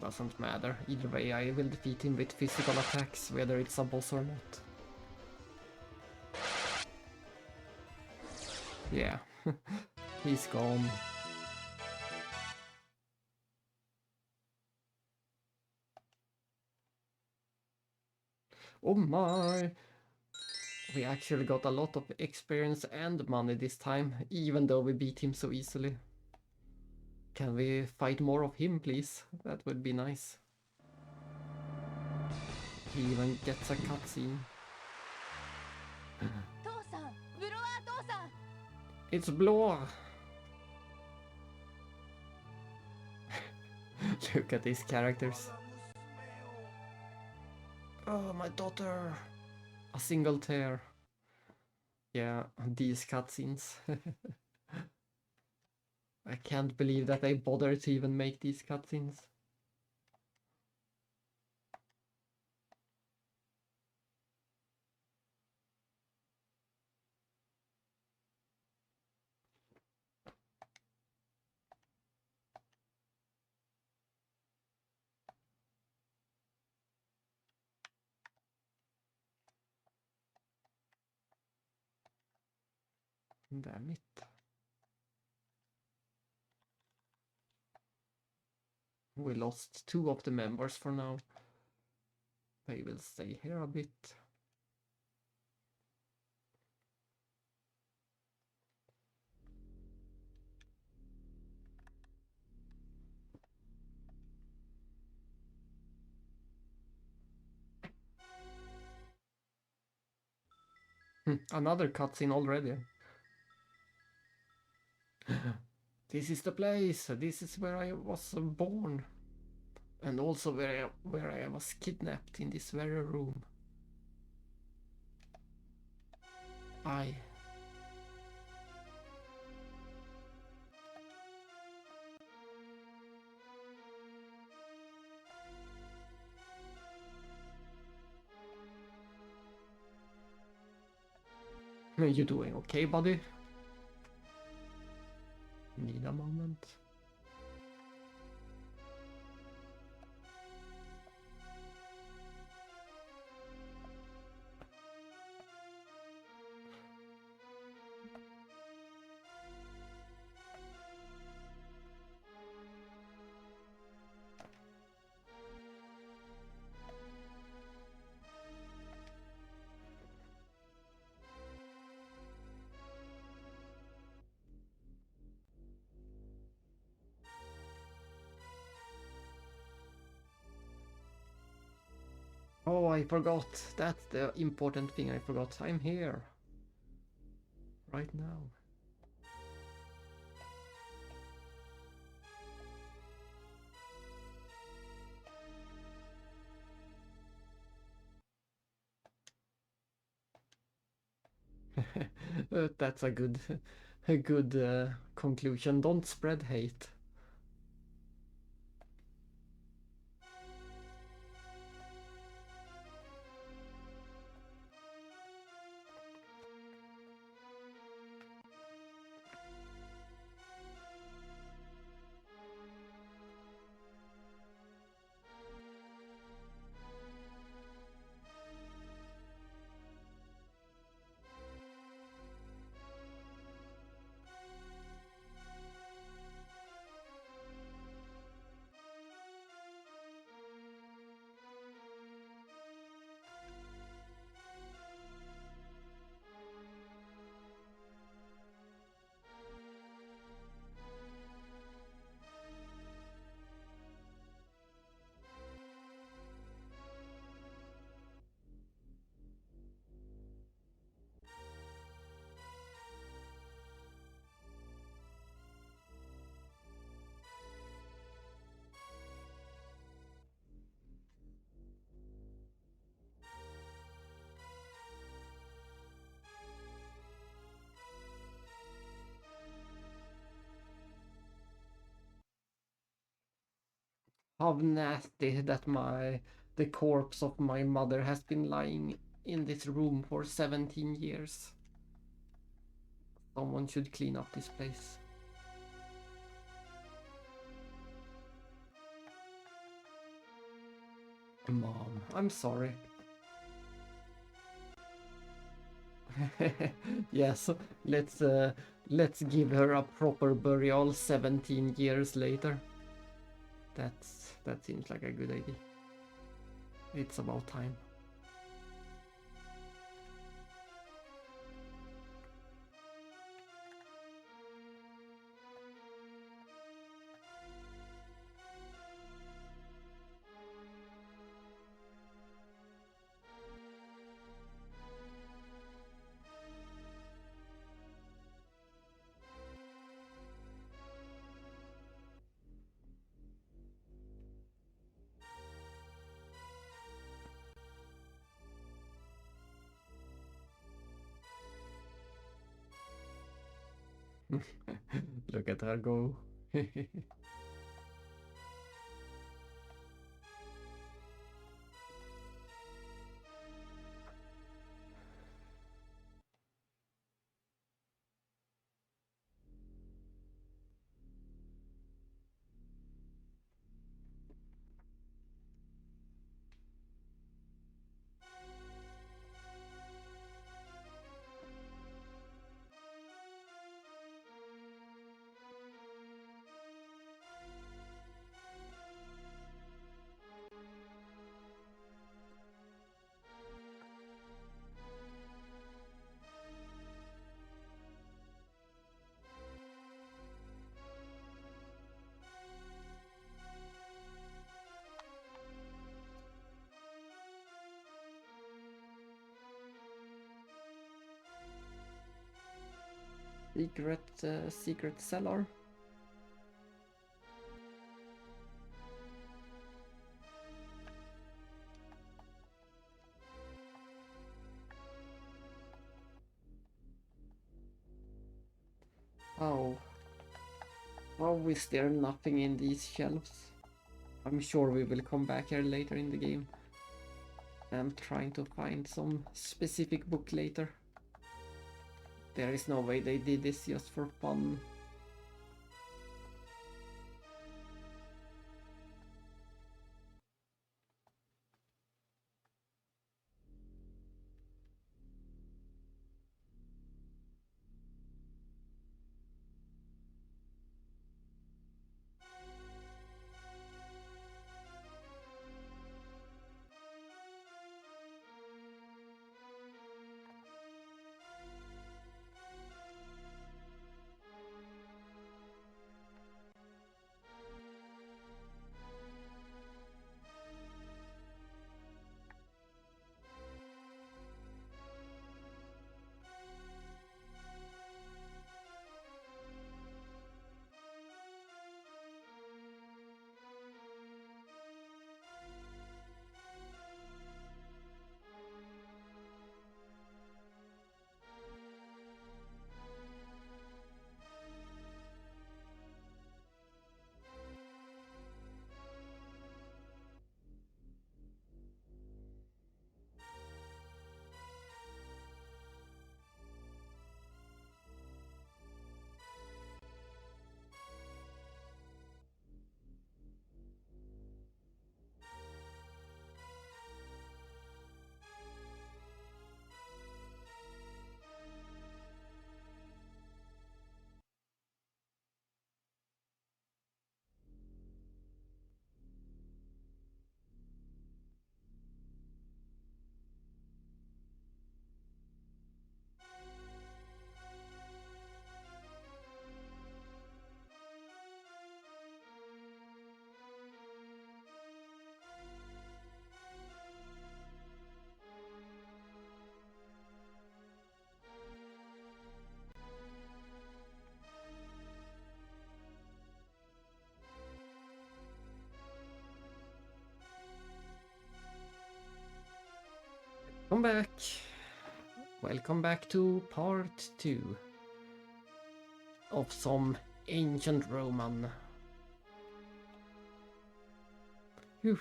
Doesn't matter. Either way, I will defeat him with physical attacks, whether it's a boss or not. Yeah, he's gone. Oh my! We actually got a lot of experience and money this time, even though we beat him so easily. Can we fight more of him, please? That would be nice. He even gets a cutscene. It's Bloor! Look at these characters. Oh, my daughter. A single tear. Yeah, these cutscenes. I can't believe that they bothered to even make these cutscenes. Damn it. We lost 2 of the members for now. They will stay here a bit. Another cutscene already. This is the place. This is where I was born. And also where I was kidnapped in this very room. I... You doing okay, buddy? Need a moment. Oh, I forgot. That's the important thing I forgot. I'm here. Right now. That's a good, a good conclusion. Don't spread hate. How nasty that the corpse of my mother has been lying in this room for 17 years. Someone should clean up this place. Mom, I'm sorry. Yes, let's give her a proper burial 17 years later. That seems like a good idea. It's about time. Look at her go. Secret cellar. Oh. How is there nothing in these shelves? I'm sure we will come back here later in the game. I'm trying to find some specific book later. There is no way they did this just for fun. Come back. Welcome back to part 2 of some ancient Roman. Whew.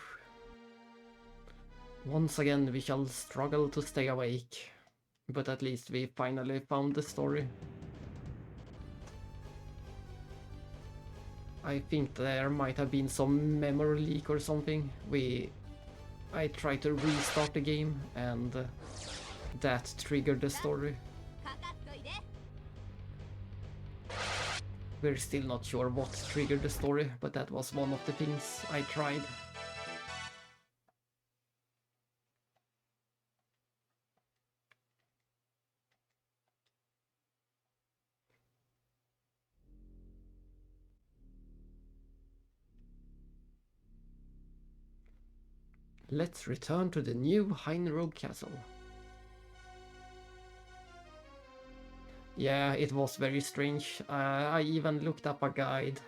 Once again we shall struggle to stay awake, but at least we finally found the story. I think there might have been some memory leak or something. I tried to restart the game and that triggered the story. We're still not sure what triggered the story, but that was one of the things I tried. Let's return to the new Heinroad Castle. Yeah, it was very strange. I even looked up a guide,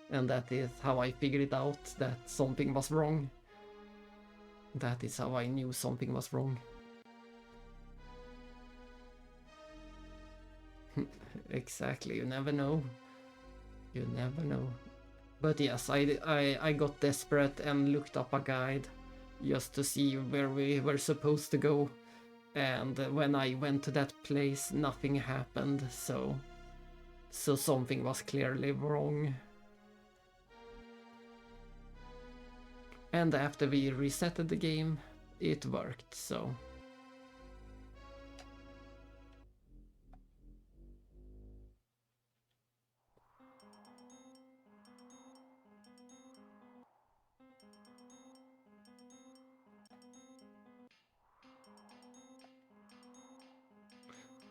and that is how I figured it out, that something was wrong. That is how I knew something was wrong. Exactly, you never know. You never know. But yes, I got desperate and looked up a guide just to see where we were supposed to go. And when I went to that place, nothing happened, so something was clearly wrong. And after we resetted the game, it worked, so...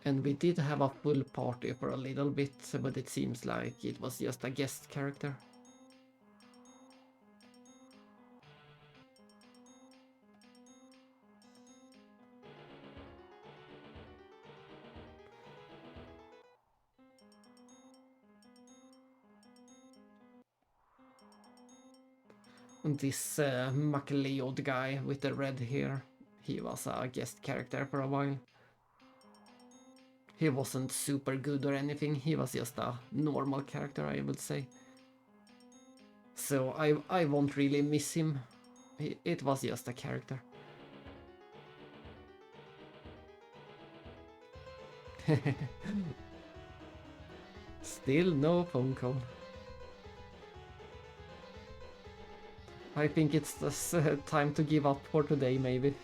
And we did have a full party for a little bit, but it seems like it was just a guest character. This MacLeod guy with the red hair, he was a guest character for a while. He wasn't super good or anything, he was just a normal character, I would say. So I won't really miss him. It was just a character. Still no phone call. I think it's just time to give up for today, maybe.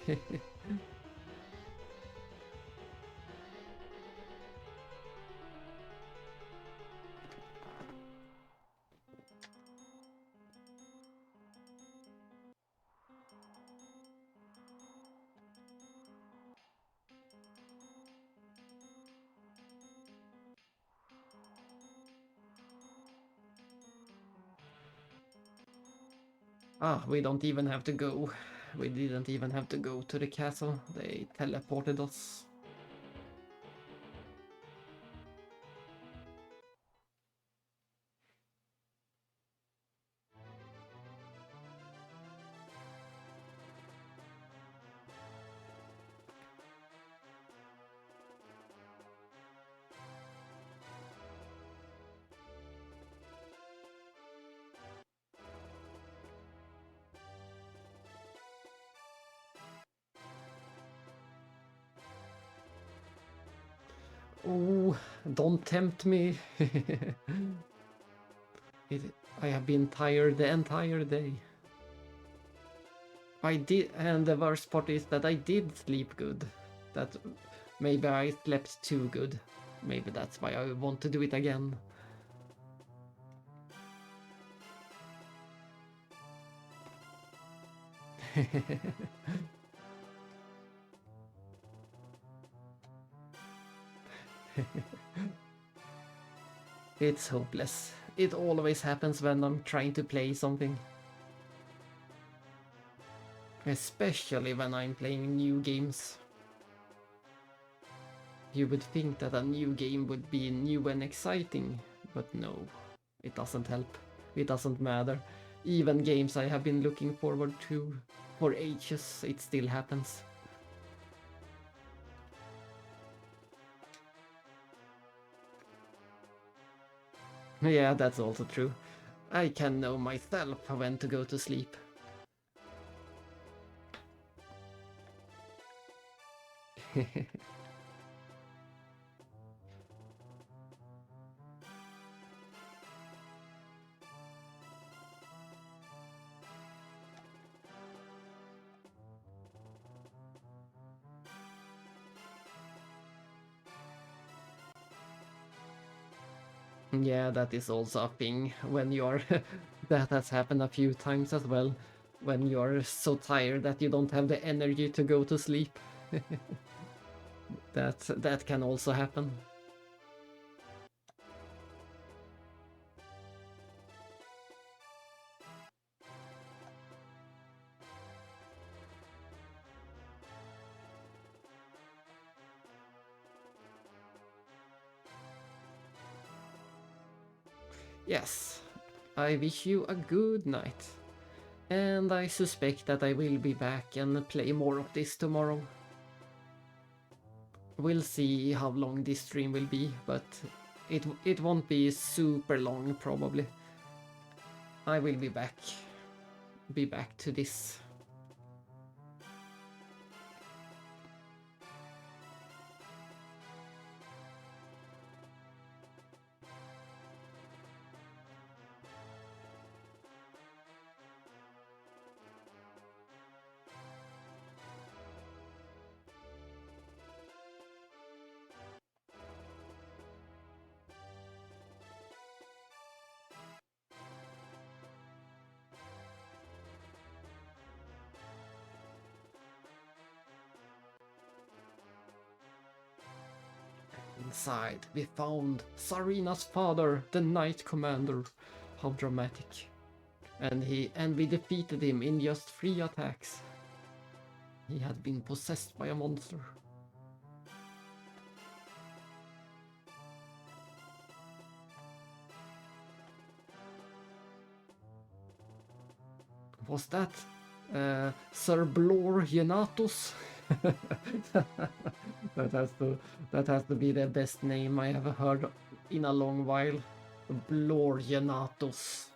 Ah, we don't even have to go. We didn't even have to go to the castle. They teleported us. Oh, don't tempt me. I have been tired the entire day. I did, and the worst part is that I did sleep good. That maybe I slept too good. Maybe that's why I want to do it again. It's hopeless. It always happens when I'm trying to play something. Especially when I'm playing new games. You would think that a new game would be new and exciting, but no, it doesn't help. It doesn't matter. Even games I have been looking forward to for ages, it still happens. Yeah, that's also true. I can know myself when to go to sleep. Yeah, that is also a thing when you're... that has happened a few times as well. When you're so tired that you don't have the energy to go to sleep. That can also happen. Yes, I wish you a good night. And I suspect that I will be back and play more of this tomorrow. We'll see how long this stream will be, but it won't be super long probably. I will be back to this. Inside, we found Sarina's father, the Knight Commander. How dramatic. And we defeated him in just 3 attacks. He had been possessed by a monster. Was that Sir Blor Genatus? that has to be the best name I have heard in a long while. Blor Genatus.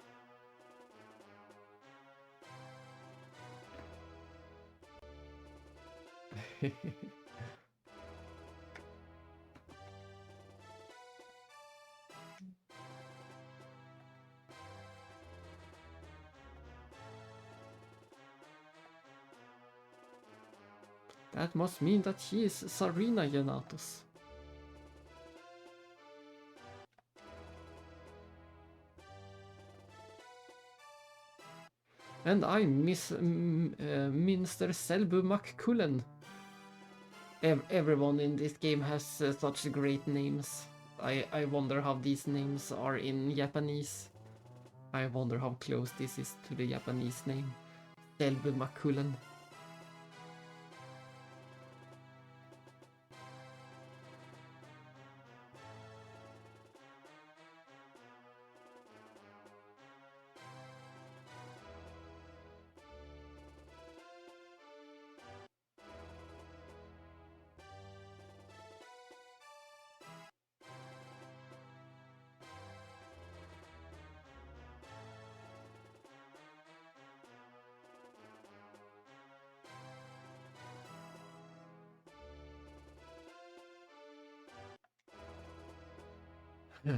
That must mean that she is Sarina Genatus. And I'm Minster Selbu McCullen. Everyone in this game has such great names. I wonder how these names are in Japanese. I wonder how close this is to the Japanese name. Selbu McCullen.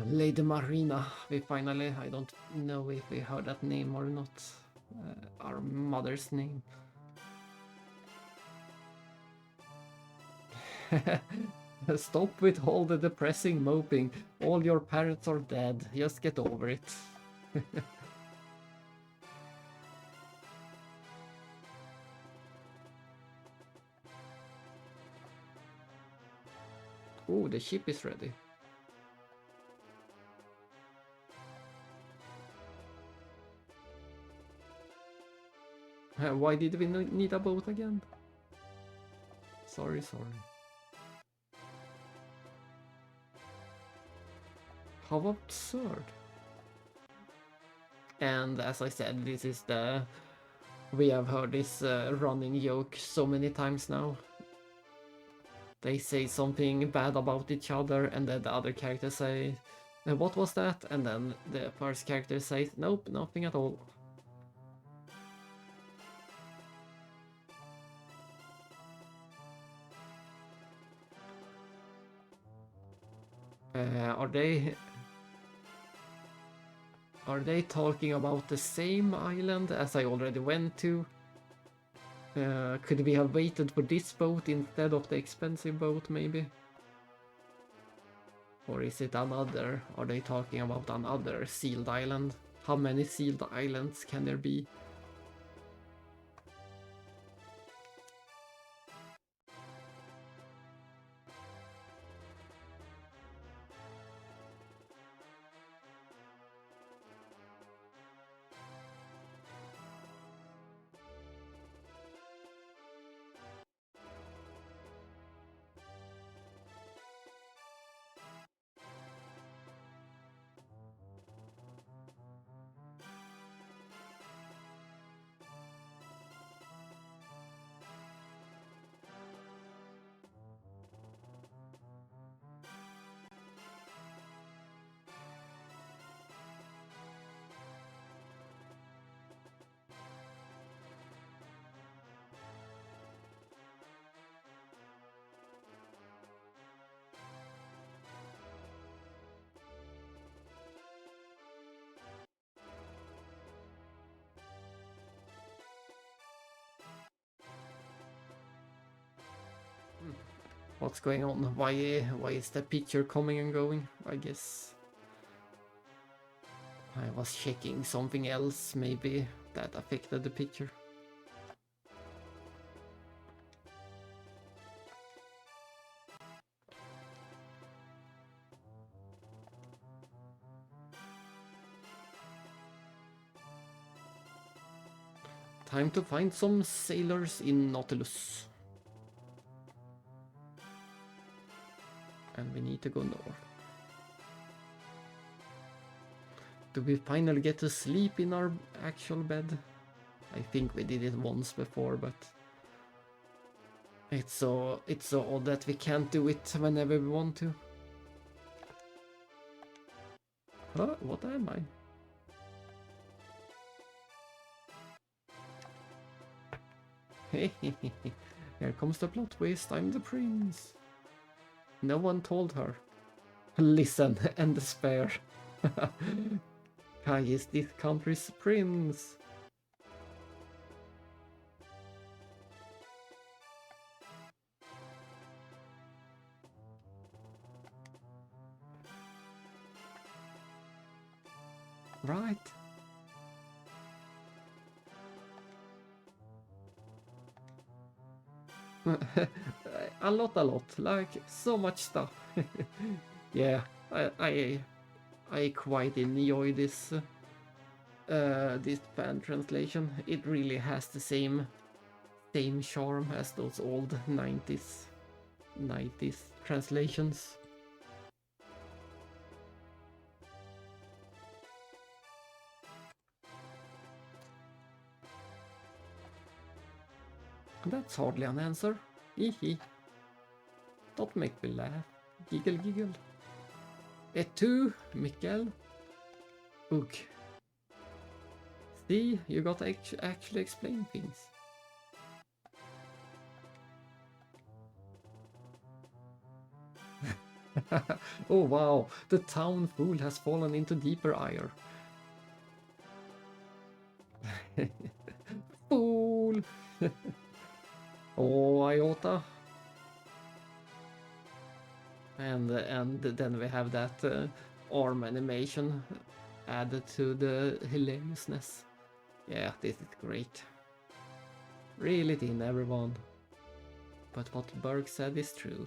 Lady Marina, we finally, I don't know if we heard that name or not, our mother's name. Stop with all the depressing moping, all your parents are dead, just get over it. Oh, the ship is ready. Why did we need a boat again? Sorry. How absurd. And as I said, this is we have heard this running joke so many times now. They say something bad about each other and then the other character say, what was that? And then the first character says, nope, nothing at all. Are they talking about the same island as I already went to? Could we have waited for this boat instead of the expensive boat, maybe? Or is it another? Are they talking about another sealed island? How many sealed islands can there be? What's going on? Why is the picture coming and going? I guess I was checking something else, maybe that affected the picture. Time to find some sailors in Nautilus. And we need to go north. Do we finally get to sleep in our actual bed? I think we did it once before, but it's so odd that we can't do it whenever we want to. Huh? What am I? Here comes the plot twist. I'm the prince. No one told her. Listen and despair. Kai is this country's prince. Right. a lot, like so much stuff. Yeah, I quite enjoy this this fan translation. It really has the same charm as those old 90s translations. That's hardly an answer. Hehe. Don't make me laugh. Giggle, giggle. Et tu, Mikkel? Ugh. See, you got to actually explain things. Oh wow, the town fool has fallen into deeper ire. Fool! Oh, Iota. And then we have that arm animation added to the hilariousness. Yeah, this is great. Reel it in, everyone. But what Berg said is true.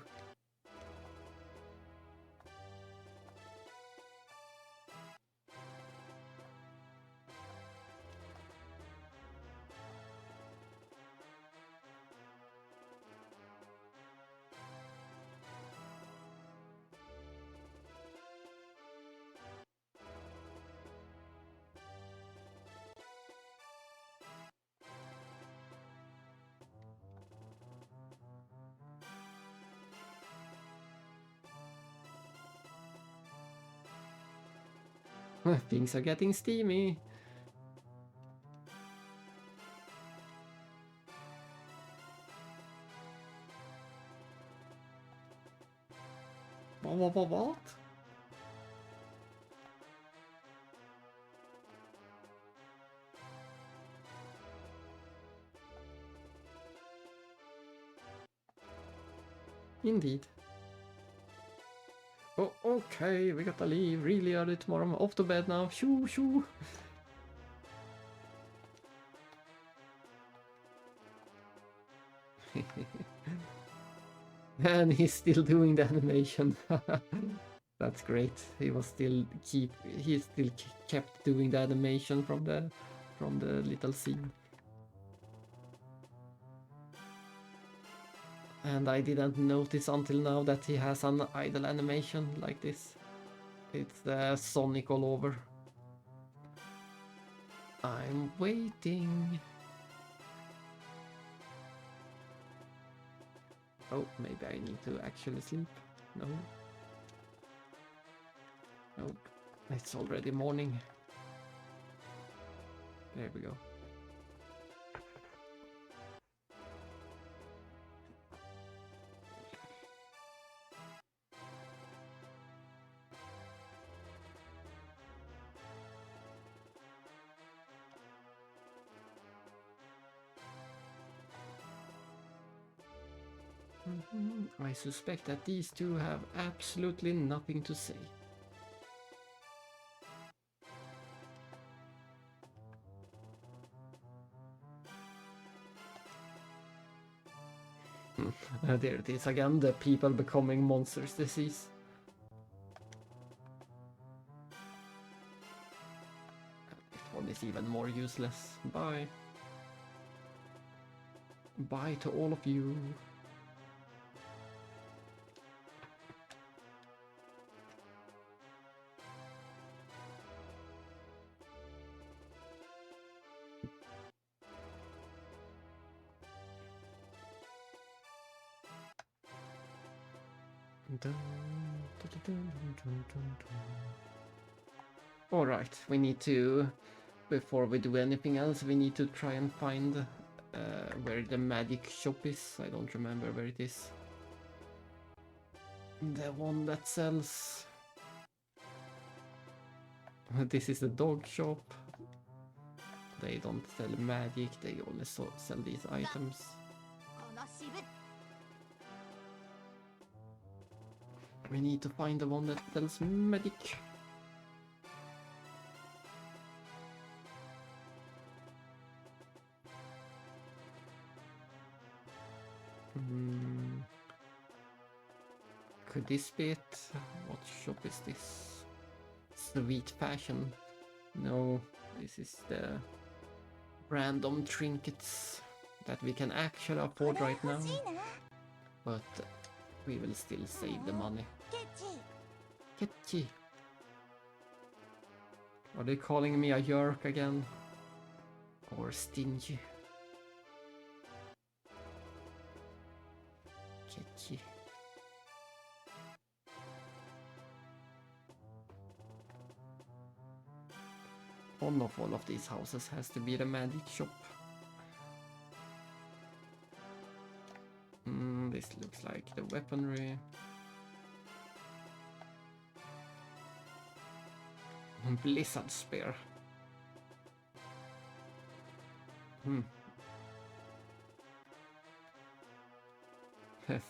Things are getting steamy. What? Indeed. Oh, okay, we gotta leave really early tomorrow. I'm off to bed now. Shoo, shoo. And he's still doing the animation. That's great. He still kept doing the animation from the little scene. And I didn't notice until now that he has an idle animation like this. It's Sonic all over. I'm waiting. Oh, maybe I need to actually sleep. No. Nope. It's already morning. There we go. I suspect that these two have absolutely nothing to say. There it is again, the people becoming monsters disease. This one is even more useless. Bye. Bye to all of you. Alright, we need to, before we do anything else, we need to try and find where the magic shop is. I don't remember where it is. The one that sells... This is the dog shop. They don't sell magic, they only sell these items. We need to find the one that sells magic. Could this be it? What shop is this? Sweet fashion. No, this is the random trinkets that we can actually afford right now. But we will still save the money. Ketchi. Are they calling me a yerk again? Or stingy? Ketchi. One of all of these houses has to be the magic shop. This looks like the weaponry. Blizzard spear.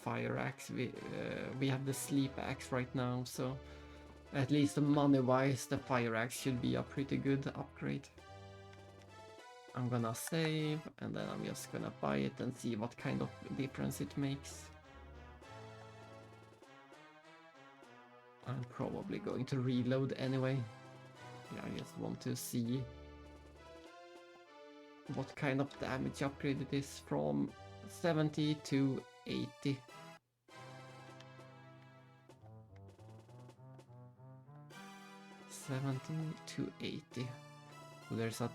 Fire axe. We have the sleep axe right now, so at least money-wise, the fire axe should be a pretty good upgrade. I'm gonna save, and then I'm just gonna buy it and see what kind of difference it makes. I'm probably going to reload anyway. Yeah, I just want to see what kind of damage upgrade it is from 70 to 80. To 80. There's a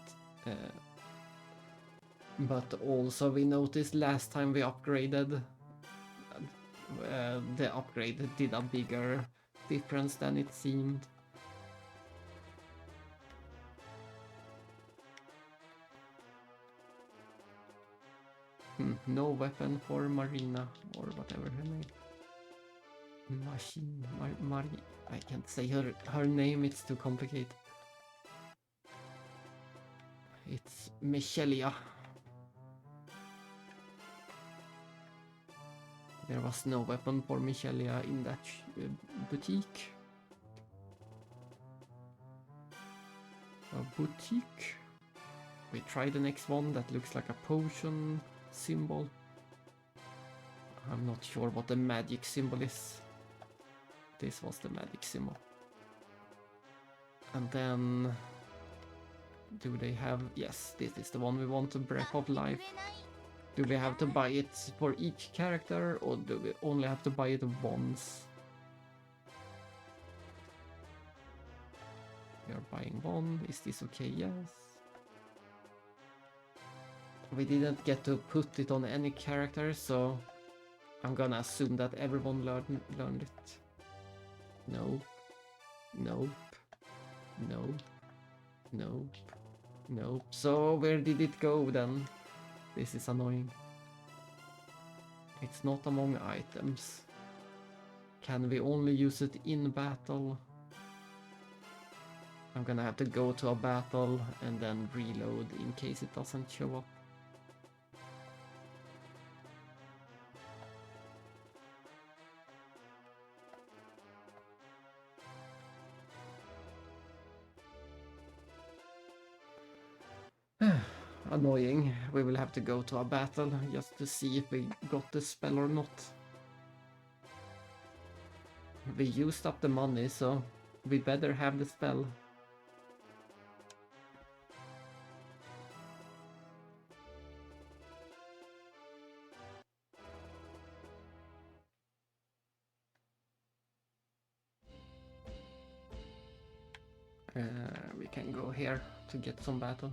but also we noticed last time we upgraded, the upgrade did a bigger difference than it seemed. No weapon for Marina, or whatever her name. Machine, I can't say her name, it's too complicated. It's Michelia. There was no weapon for Michelia in that boutique. A boutique. We try the next one that looks like a potion symbol. I'm not sure what the magic symbol is. This was the magic symbol. And then... do they have... yes, this is the one we want, to Breath of Life. Do we have to buy it for each character, or do we only have to buy it once? We are buying one. Is this okay? Yes. We didn't get to put it on any character, so I'm gonna assume that everyone learned it. No. Nope. Nope. Nope. Nope. So where did it go then? This is annoying. It's not among items. Can we only use it in battle? I'm gonna have to go to a battle and then reload in case it doesn't show up. annoying. We will have to go to a battle just to see if we got the spell or not. We used up the money, so we better have the spell. We can go here to get some battle.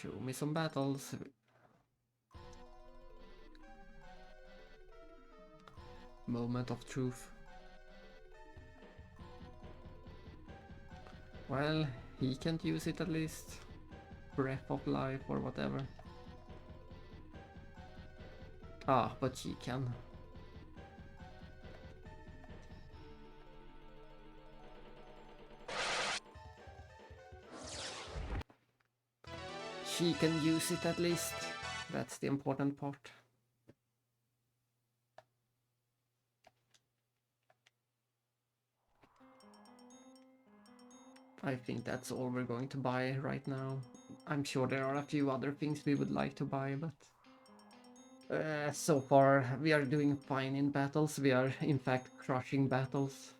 Show me some battles. Moment of truth. Well, he can't use it at least. Breath of life or whatever. Ah, but she can. She can use it at least. That's the important part. I think that's all we're going to buy right now. I'm sure there are a few other things we would like to buy, but so far we are doing fine in battles. We are in fact crushing battles.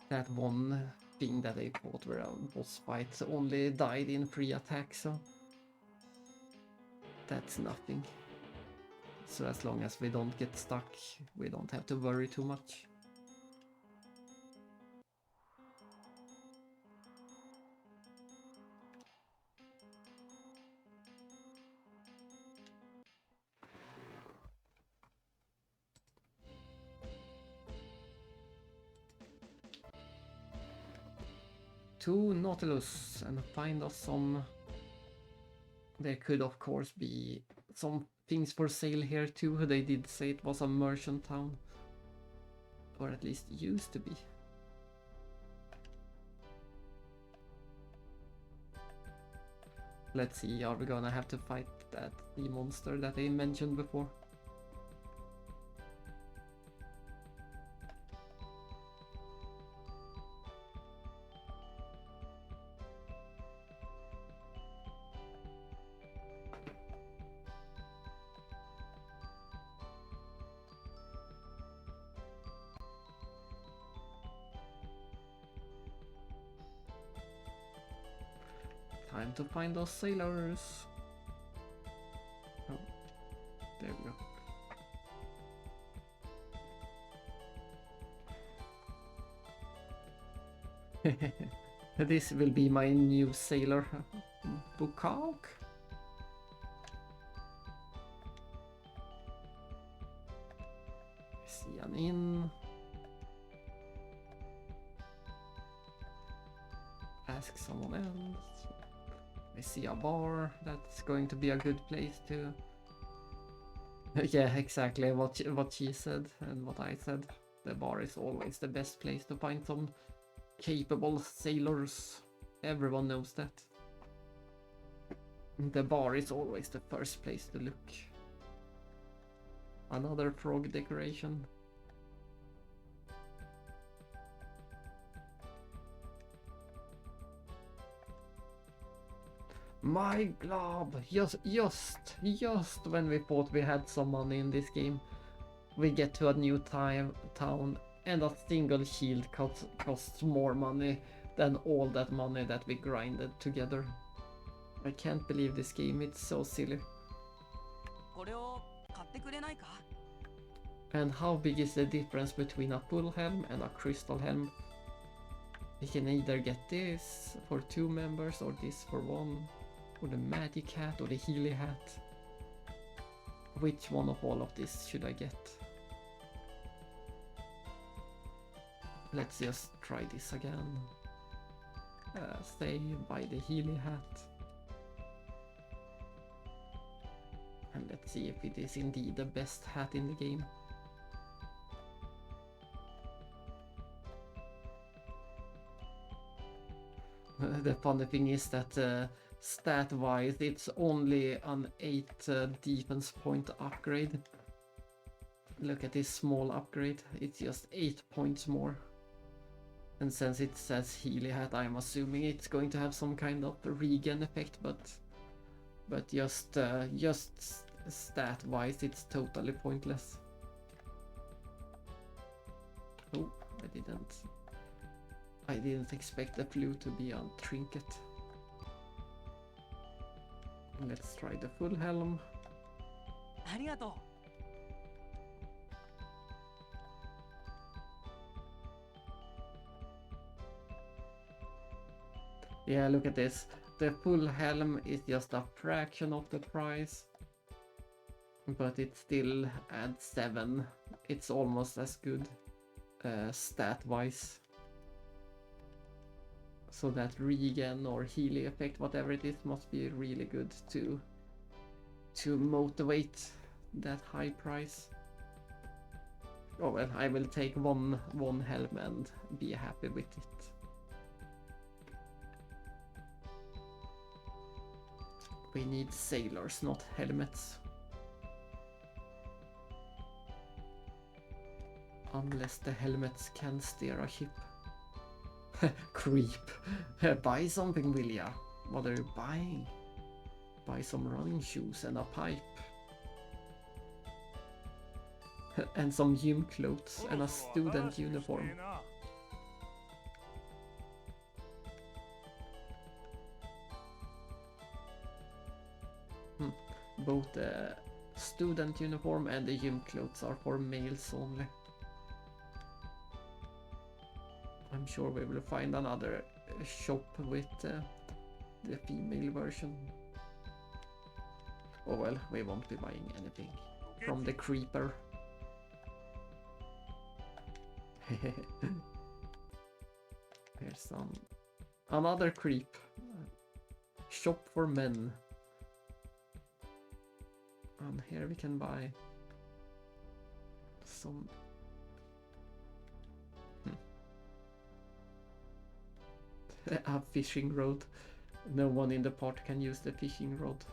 That one thing that I fought where a boss fight only died in 3 attacks, so that's nothing. So as long as we don't get stuck, we don't have to worry too much. To Nautilus and find us some... There could of course be some things for sale here too. They did say it was a merchant town. Or at least used to be. Let's see, are we gonna have to fight that sea monster that they mentioned before? Time to find those sailors. Oh, there we go. This will be my new sailor. Bukak? See an inn. Ask someone else. I see a bar. That's going to be a good place to... Yeah, exactly what she said and what I said. The bar is always the best place to find some capable sailors. Everyone knows that. The bar is always the first place to look. Another frog decoration. My glob! Just when we thought we had some money in this game, we get to a new town and a single shield costs more money than all that money that we grinded together. I can't believe this game, it's so silly. And how big is the difference between a full helm and a crystal helm? We can either get this for 2 members or this for 1. Or the magic hat or the Healy hat. Which one of all of this should I get? Let's just try this again. Stay by the Healy hat. And let's see if it is indeed the best hat in the game. The funny thing is that stat-wise, it's only an 8 defense point upgrade. Look at this small upgrade, it's just 8 points more. And since it says Healy Hat, I'm assuming it's going to have some kind of regen effect, but just stat-wise, it's totally pointless. Oh, I didn't expect the flu to be on trinket. Let's try the full helm. Yeah, look at this. The full helm is just a fraction of the price, but it still adds 7. It's almost as good stat-wise. So that regen or healing effect, whatever it is, must be really good to motivate that high price. Oh well, I will take one helm and be happy with it. We need sailors, not helmets. Unless the helmets can steer a ship. Creep. Buy something, will ya? What are you buying? Buy some running shoes and a pipe. And some gym clothes and a student uniform. Both the student uniform and the gym clothes are for males only. I'm sure we will find another shop with the female version. Oh well, we won't be buying anything from the creeper. Here's another creep. Shop for men. And here we can buy some a fishing rod. No one in the part can use the fishing rod.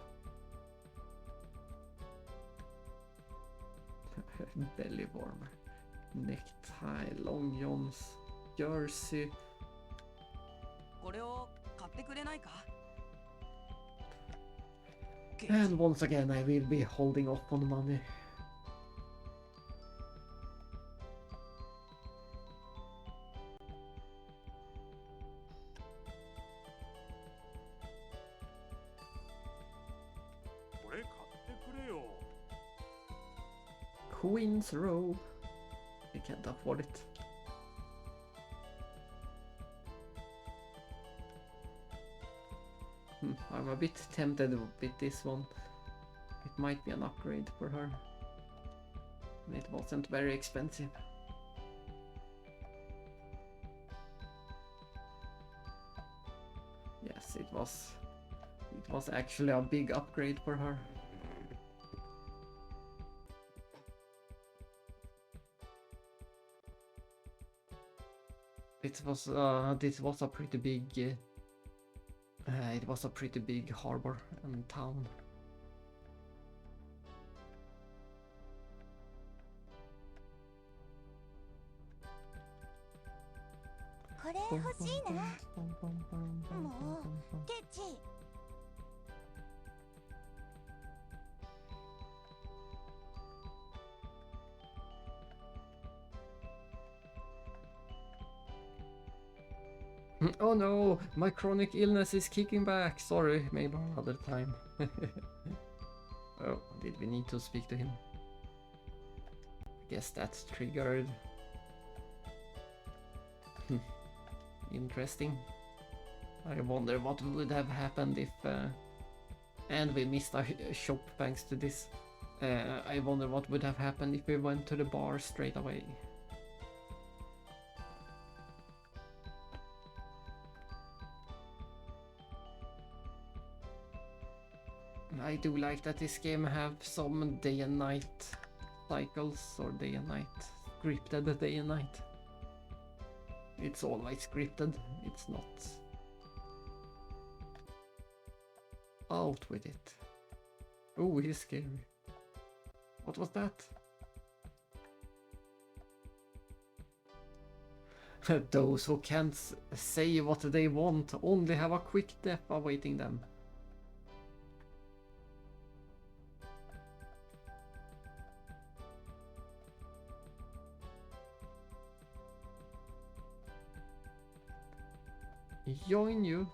Belly warmer, necktie, long johns, jersey. And once again I will be holding off on money. Queen's robe. I can't afford it. I'm a bit tempted with this one. It might be an upgrade for her. It wasn't very expensive. Yes, it was actually a big upgrade for her. This was a pretty big it was a pretty big harbor and town. Oh no, my chronic illness is kicking back. Sorry, maybe another time. Oh, did we need to speak to him? I guess that's triggered. Interesting. I wonder what would have happened if... and we missed a shop thanks to this. I wonder what would have happened if we went to the bar straight away. I do like that this game have some day and night cycles, or day and night, scripted day and night. It's always scripted, it's not Out with it. Oh, he's scary. What was that? Those who can't say what they want only have a quick death awaiting them. Join you.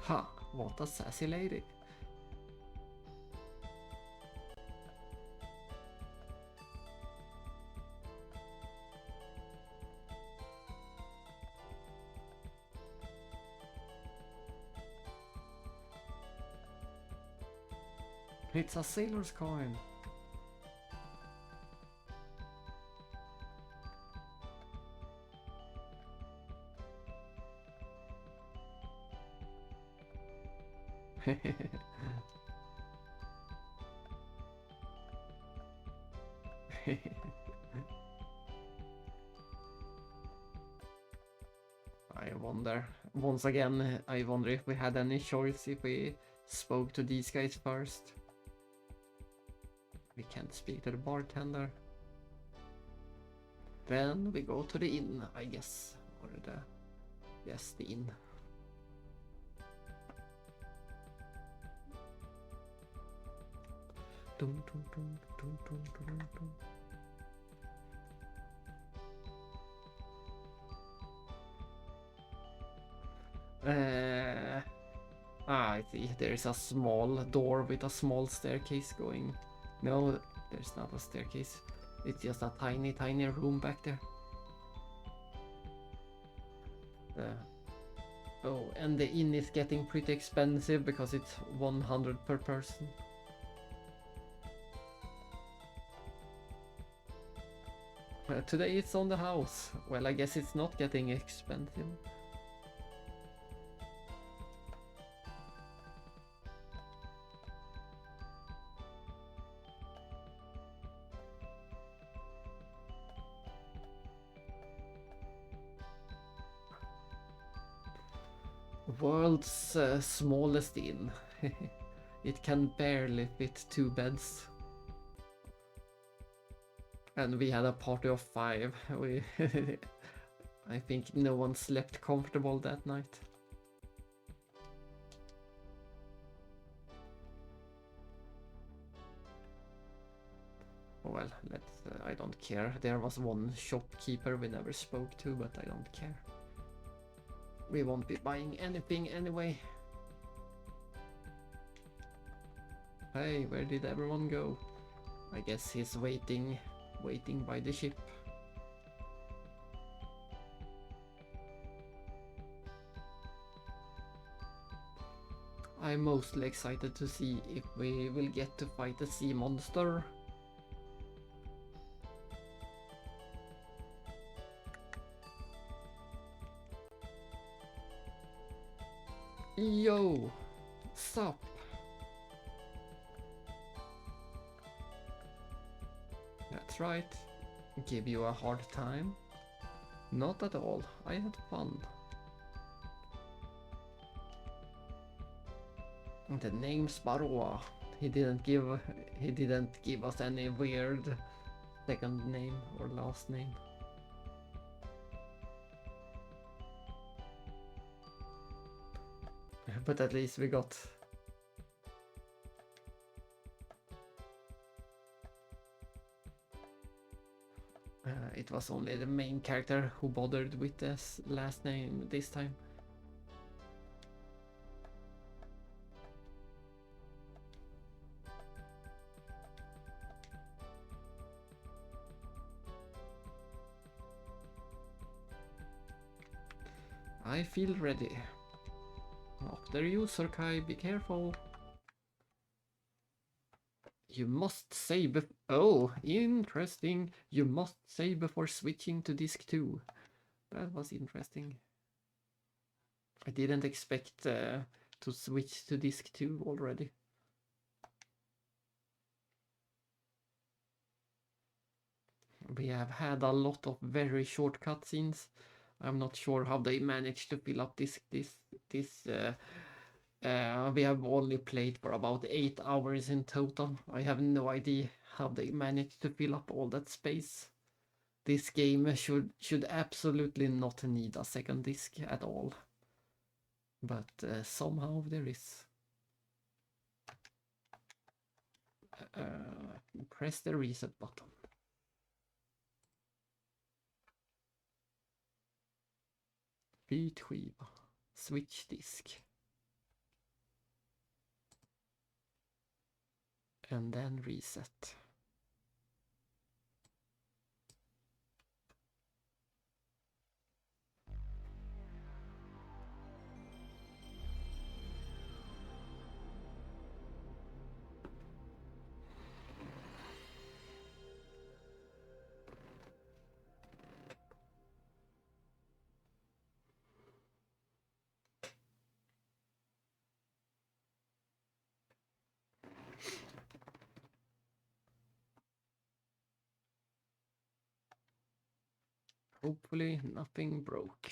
Ha, what a sassy lady. It's a sailor's coin. I wonder, once again, I wonder if we had any choice if we spoke to these guys first. We can't speak to the bartender. Then we go to the inn, I guess. Or the... yes, the inn. Dun, dun, dun, dun, dun, dun, dun. I see. There is a small door with a small staircase going. No, there's not a staircase. It's just a tiny, tiny room back there. Oh, and the inn is getting pretty expensive because it's 100 per person. Today it's on the house. Well, I guess it's not getting expensive. World's smallest inn. It can barely fit 2 beds. And we had a party of 5. I think no one slept comfortable that night. Well, let's... I don't care. There was one shopkeeper we never spoke to, but I don't care. We won't be buying anything anyway. Hey, where did everyone go? I guess he's waiting by the ship. I'm mostly excited to see if we will get to fight a sea monster. Yo! Sup? That's right. Give you a hard time? Not at all. I had fun. The name's Baroa. He didn't give us any weird second name or last name. But at least we got... it was only the main character who bothered with this last name this time. I feel ready. After you, Sir Kai, be careful. You must say oh, interesting. You must say before switching to disc 2. That was interesting. I didn't expect to switch to disc 2 already. We have had a lot of very short cutscenes. I'm not sure how they managed to fill up this. We have only played for about 8 hours in total. I have no idea how they managed to fill up all that space. This game should absolutely not need a second disc at all. But somehow there is. Press the reset button. Byt skiva. Switch disk. And then reset. Hopefully nothing broke.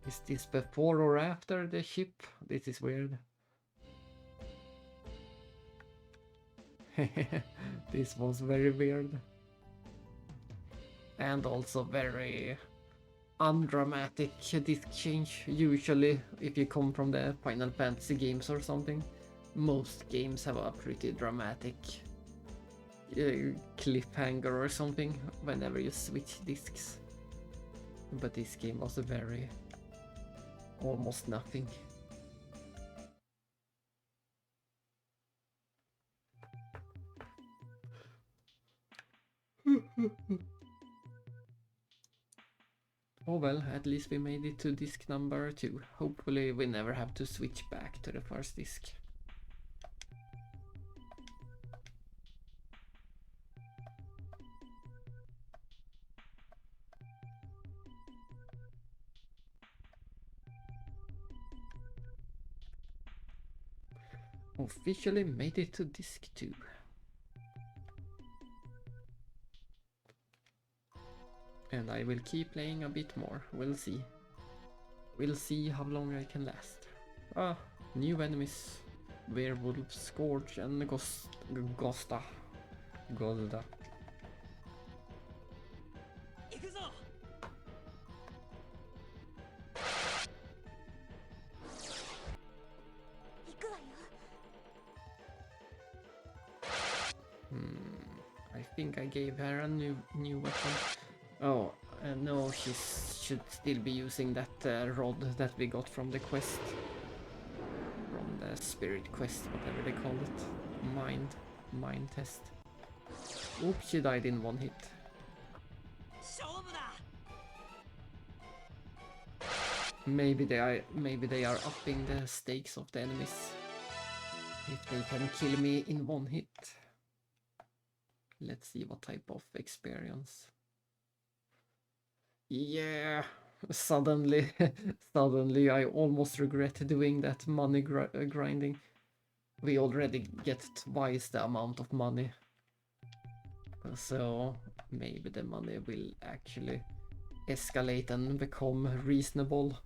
Is this before or after the ship? This is weird. This was very weird. And also very undramatic disc change. Usually, if you come from the Final Fantasy games or something, most games have a pretty dramatic cliffhanger or something whenever you switch discs. But this game was very almost nothing. Oh well, at least we made it to disc number 2. Hopefully we never have to switch back to the first disc. Officially made it to disc 2. And I will keep playing a bit more, we'll see. We'll see how long I can last. Ah, new enemies. Werewolf, Scourge and Golda. I think I gave her a new weapon. Oh, no, she should still be using that rod that we got from the quest. From the spirit quest, whatever they call it. Mind test. Oops, she died in one hit. Maybe they are upping the stakes of the enemies. If they can kill me in one hit. Let's see what type of experience. Yeah, suddenly I almost regret doing that money grinding. We already get twice the amount of money. So maybe the money will actually escalate and become reasonable.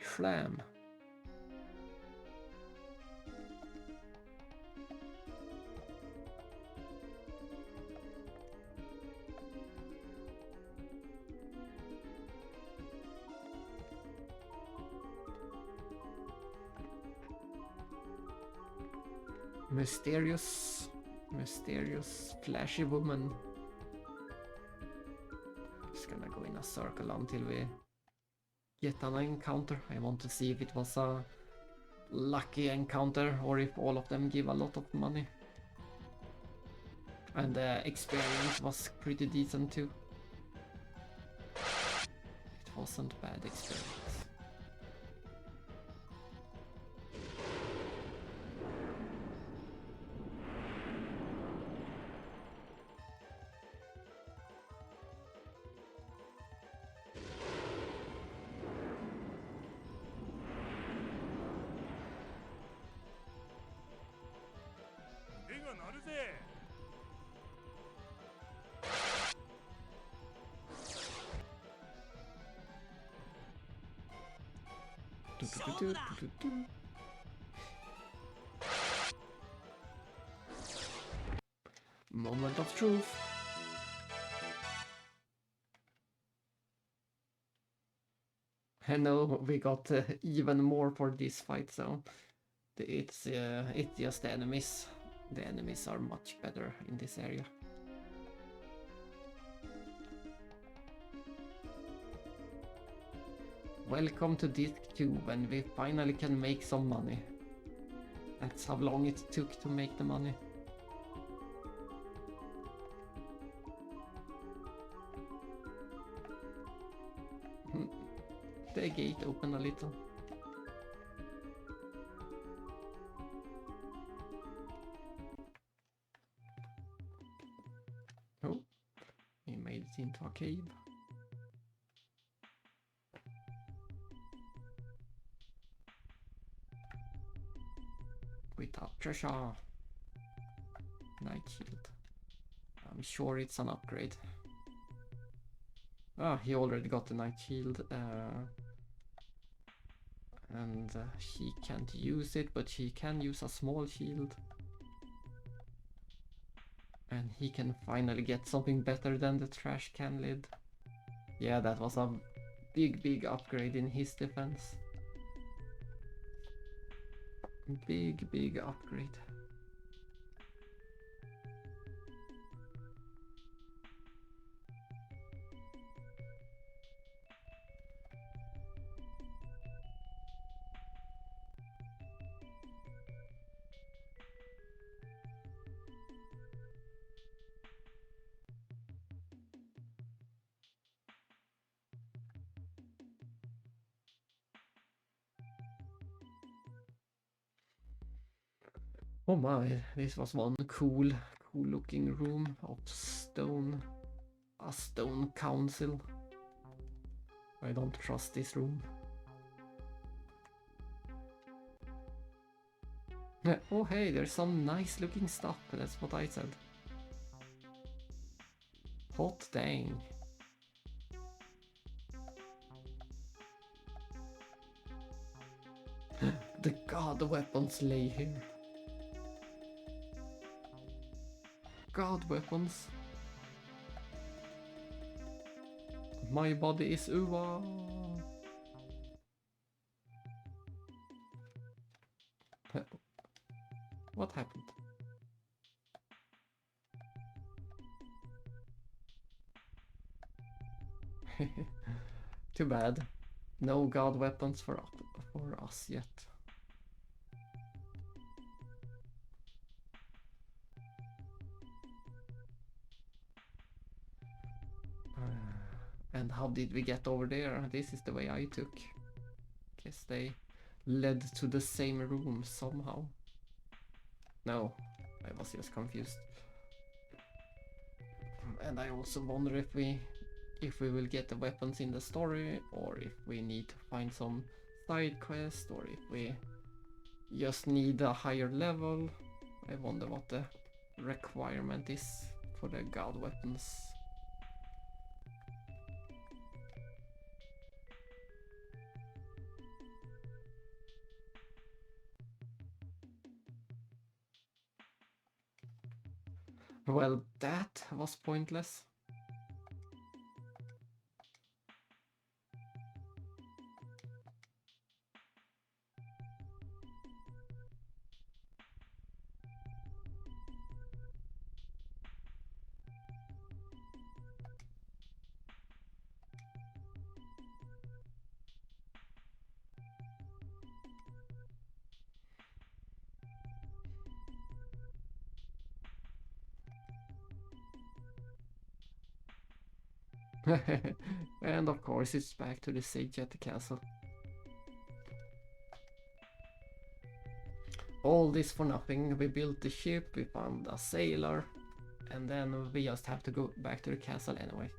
Schlam. Mysterious flashy woman. Just gonna go in a circle until we get an encounter. I want to see if it was a lucky encounter or if all of them give a lot of money. And the experience was pretty decent too. It wasn't bad experience. Moment of truth. And now we got even more for this fight, so it's just the enemies. The enemies are much better in this area. Welcome to Disc 2 when we finally can make some money. That's how long it took to make the money. The gate opened a little. Oh, we made it into a cave. Without treasure. Night shield. I'm sure it's an upgrade. Ah, he already got the night shield. And he can't use it, but he can use a small shield. And he can finally get something better than the trash can lid. Yeah, that was a big upgrade in his defense. Big upgrade. Oh my, this was one cool looking room of stone. A stone council. I don't trust this room. Oh hey, there's some nice looking stuff, that's what I said. Hot dang. The god weapons lay here. God weapons. My body is uwa. What happened? Too bad. No god weapons for us yet. And how did we get over there? This is the way I took. Guess they led to the same room somehow. No, I was just confused. And I also wonder if we will get the weapons in the story, or if we need to find some side quest, or if we just need a higher level. I wonder what the requirement is for the god weapons. Well, that was pointless. And of course it's back to the sage at the castle. All this for nothing. We built the ship, we found a sailor, and then we just have to go back to the castle anyway.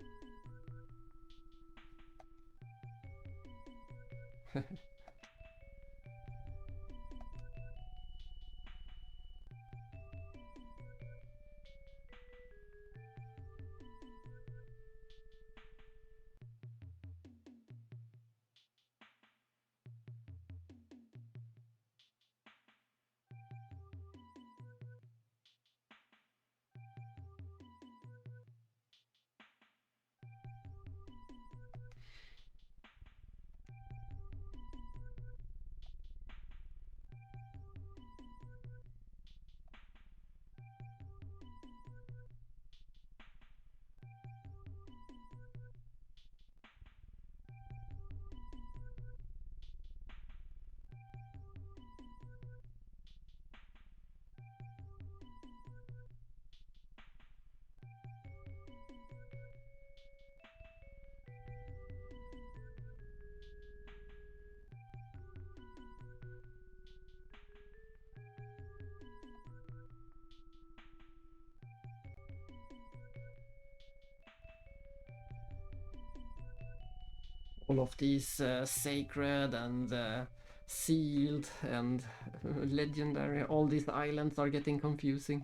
All of these sacred and sealed and legendary, all these islands are getting confusing.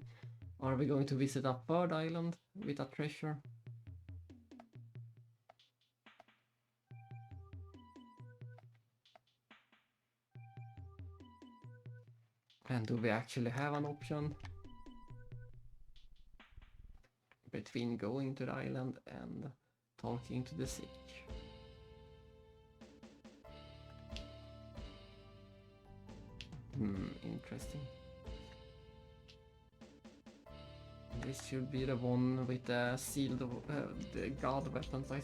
Are we going to visit a third island with a treasure? And do we actually have an option between going to the island and talking to the sage? Interesting. This should be the one with the sealed the god weapons, I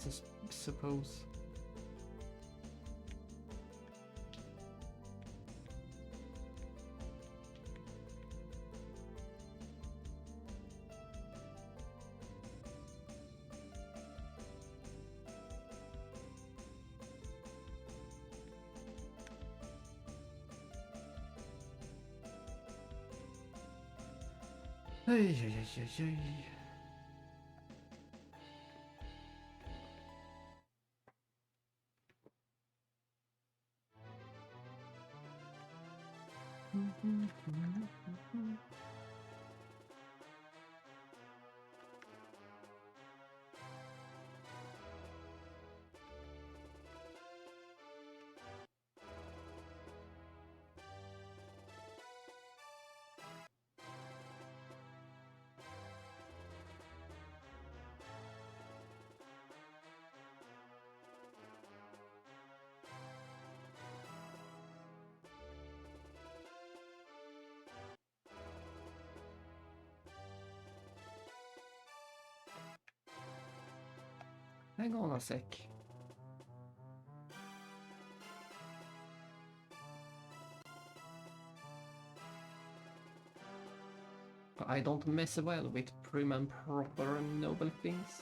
suppose. Hey, hey, hey, hey, hey. Hang on a sec. I don't mess well with prim and proper and noble things.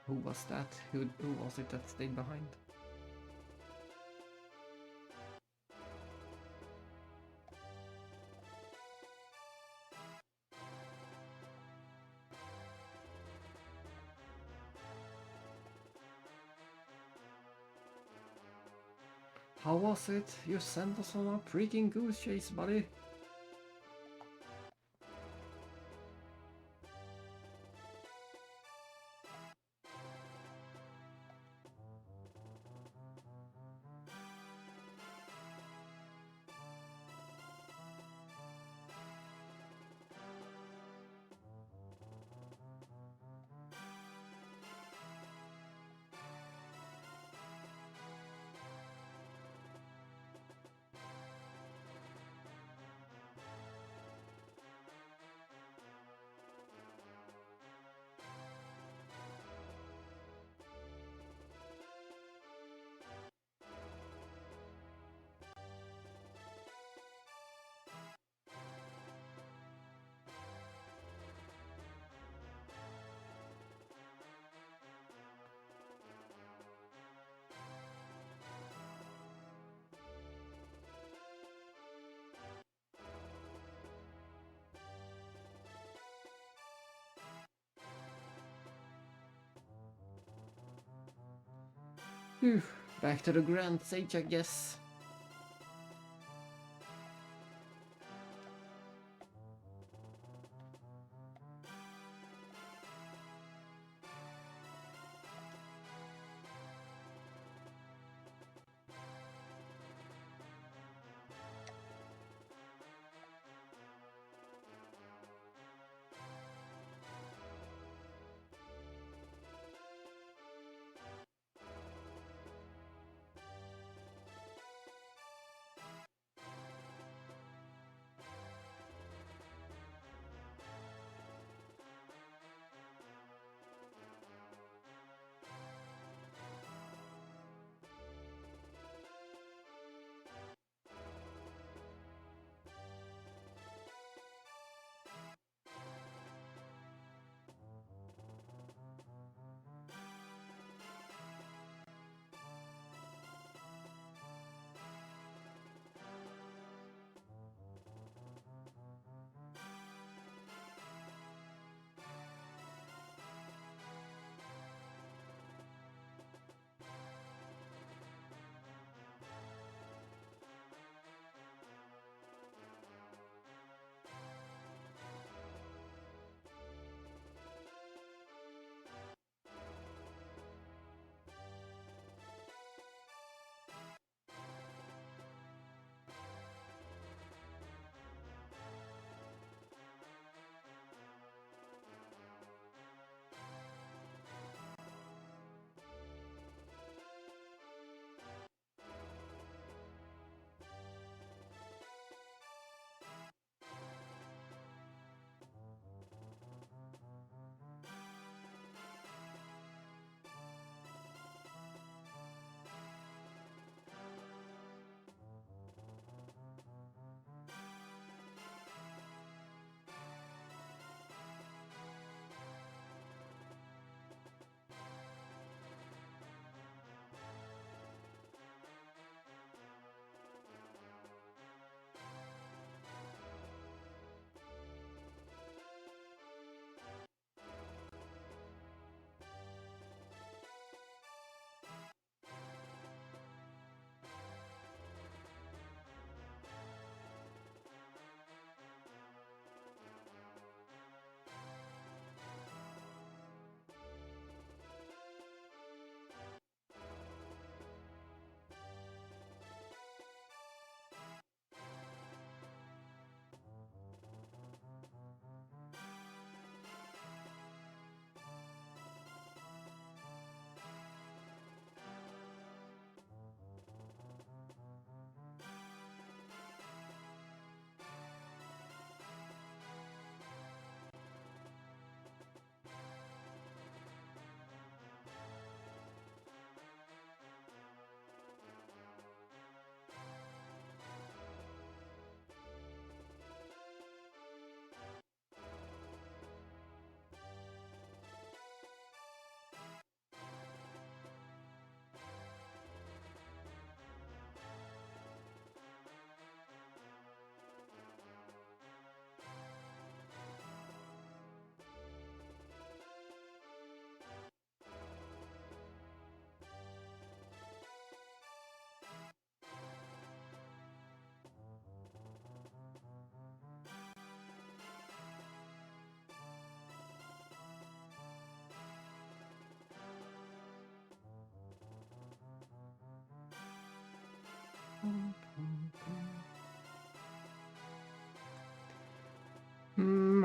Who was that? Who was it that stayed behind? How was it? You sent us on a freaking goose chase, buddy. Phew, back to the Grand Sage, I guess.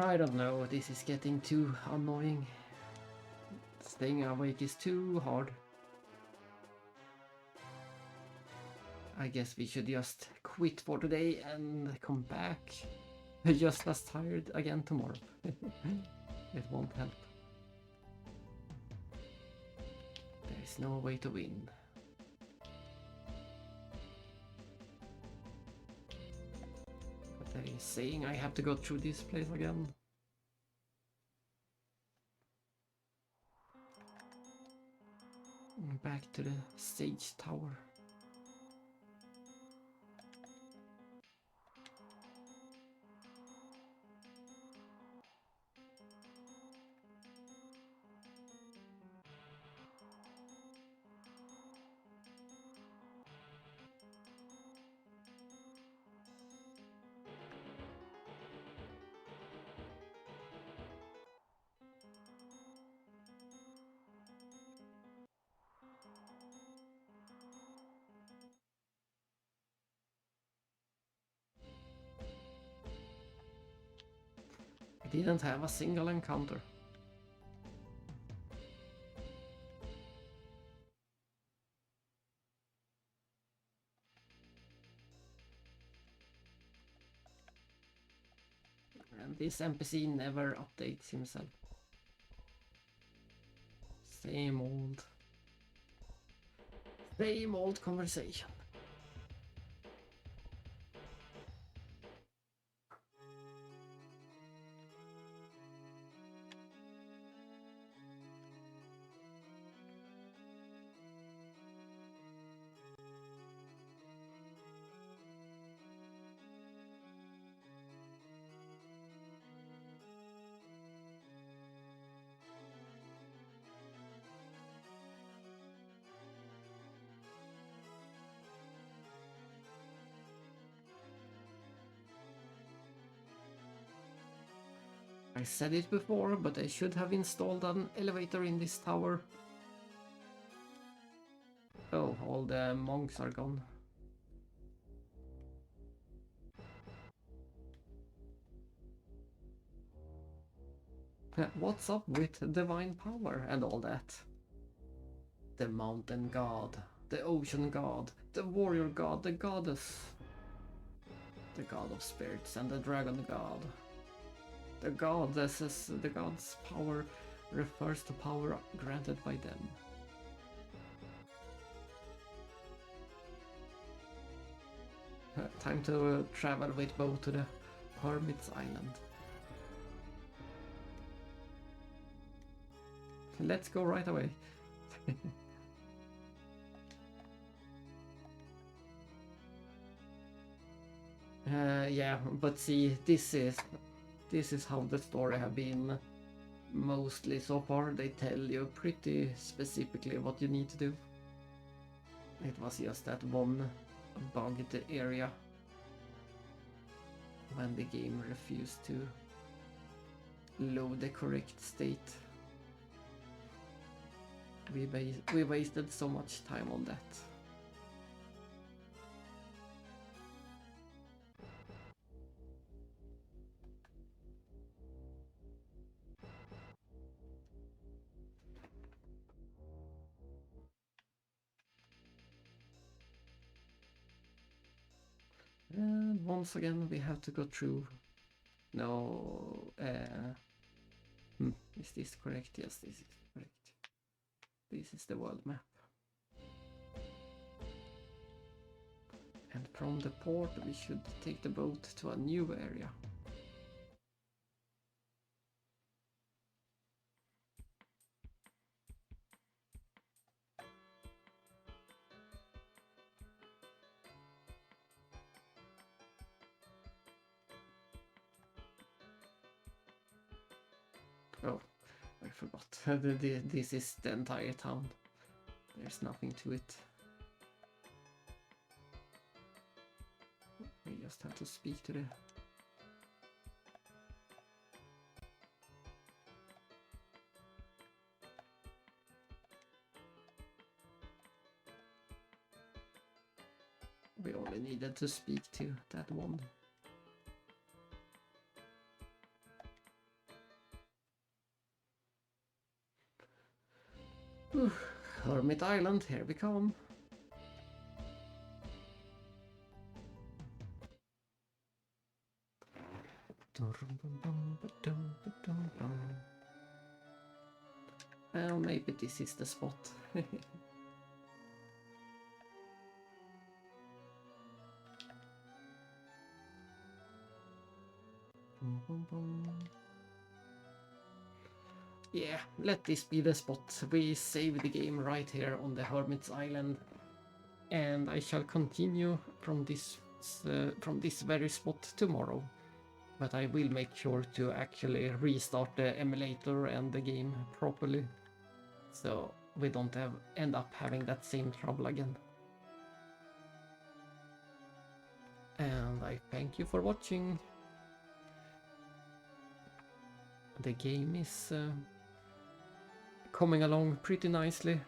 I don't know, this is getting too annoying. Staying awake is too hard. I guess we should just quit for today and come back just as tired again tomorrow. It won't help. There is no way to win. But there is saying I have to go through this place again. Back to the Sage Tower. didn't have a single encounter. And this NPC never updates himself. Same old conversation. I said it before, but I should have installed an elevator in this tower. Oh, all the monks are gone. What's up with divine power and all that? The mountain god, the ocean god, the warrior god, the goddess, the god of spirits, and the dragon god. The goddesses, the god's power refers to power granted by them. Time to travel with Bo to the Hermit's Island. Let's go right away. Yeah, but see, this is how the story have been mostly so far. They tell you pretty specifically what you need to do. It was just that one bugged area when the game refused to load the correct state. We wasted so much time on that. And once again we have to go through. No, is this correct? Yes, this is correct. This is the world map. And from the port we should take the boat to a new area. Oh, I forgot. This is the entire town. There's nothing to it. We just have to speak to the... We only needed to speak to that one. Hermit Island, here we come. Well, maybe this is the spot. Yeah, let this be the spot. We save the game right here on the Hermit's Island, and I shall continue from this very spot tomorrow. But I will make sure to actually restart the emulator and the game properly, so we don't end up having that same trouble again. And I thank you for watching. The game is coming along pretty nicely.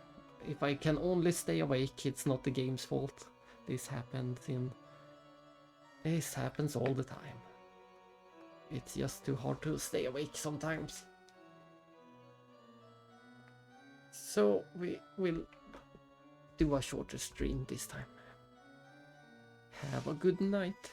If I can only stay awake, it's not the game's fault. This happens all the time. It's just too hard to stay awake sometimes. So we will do a shorter stream this time. Have a good night.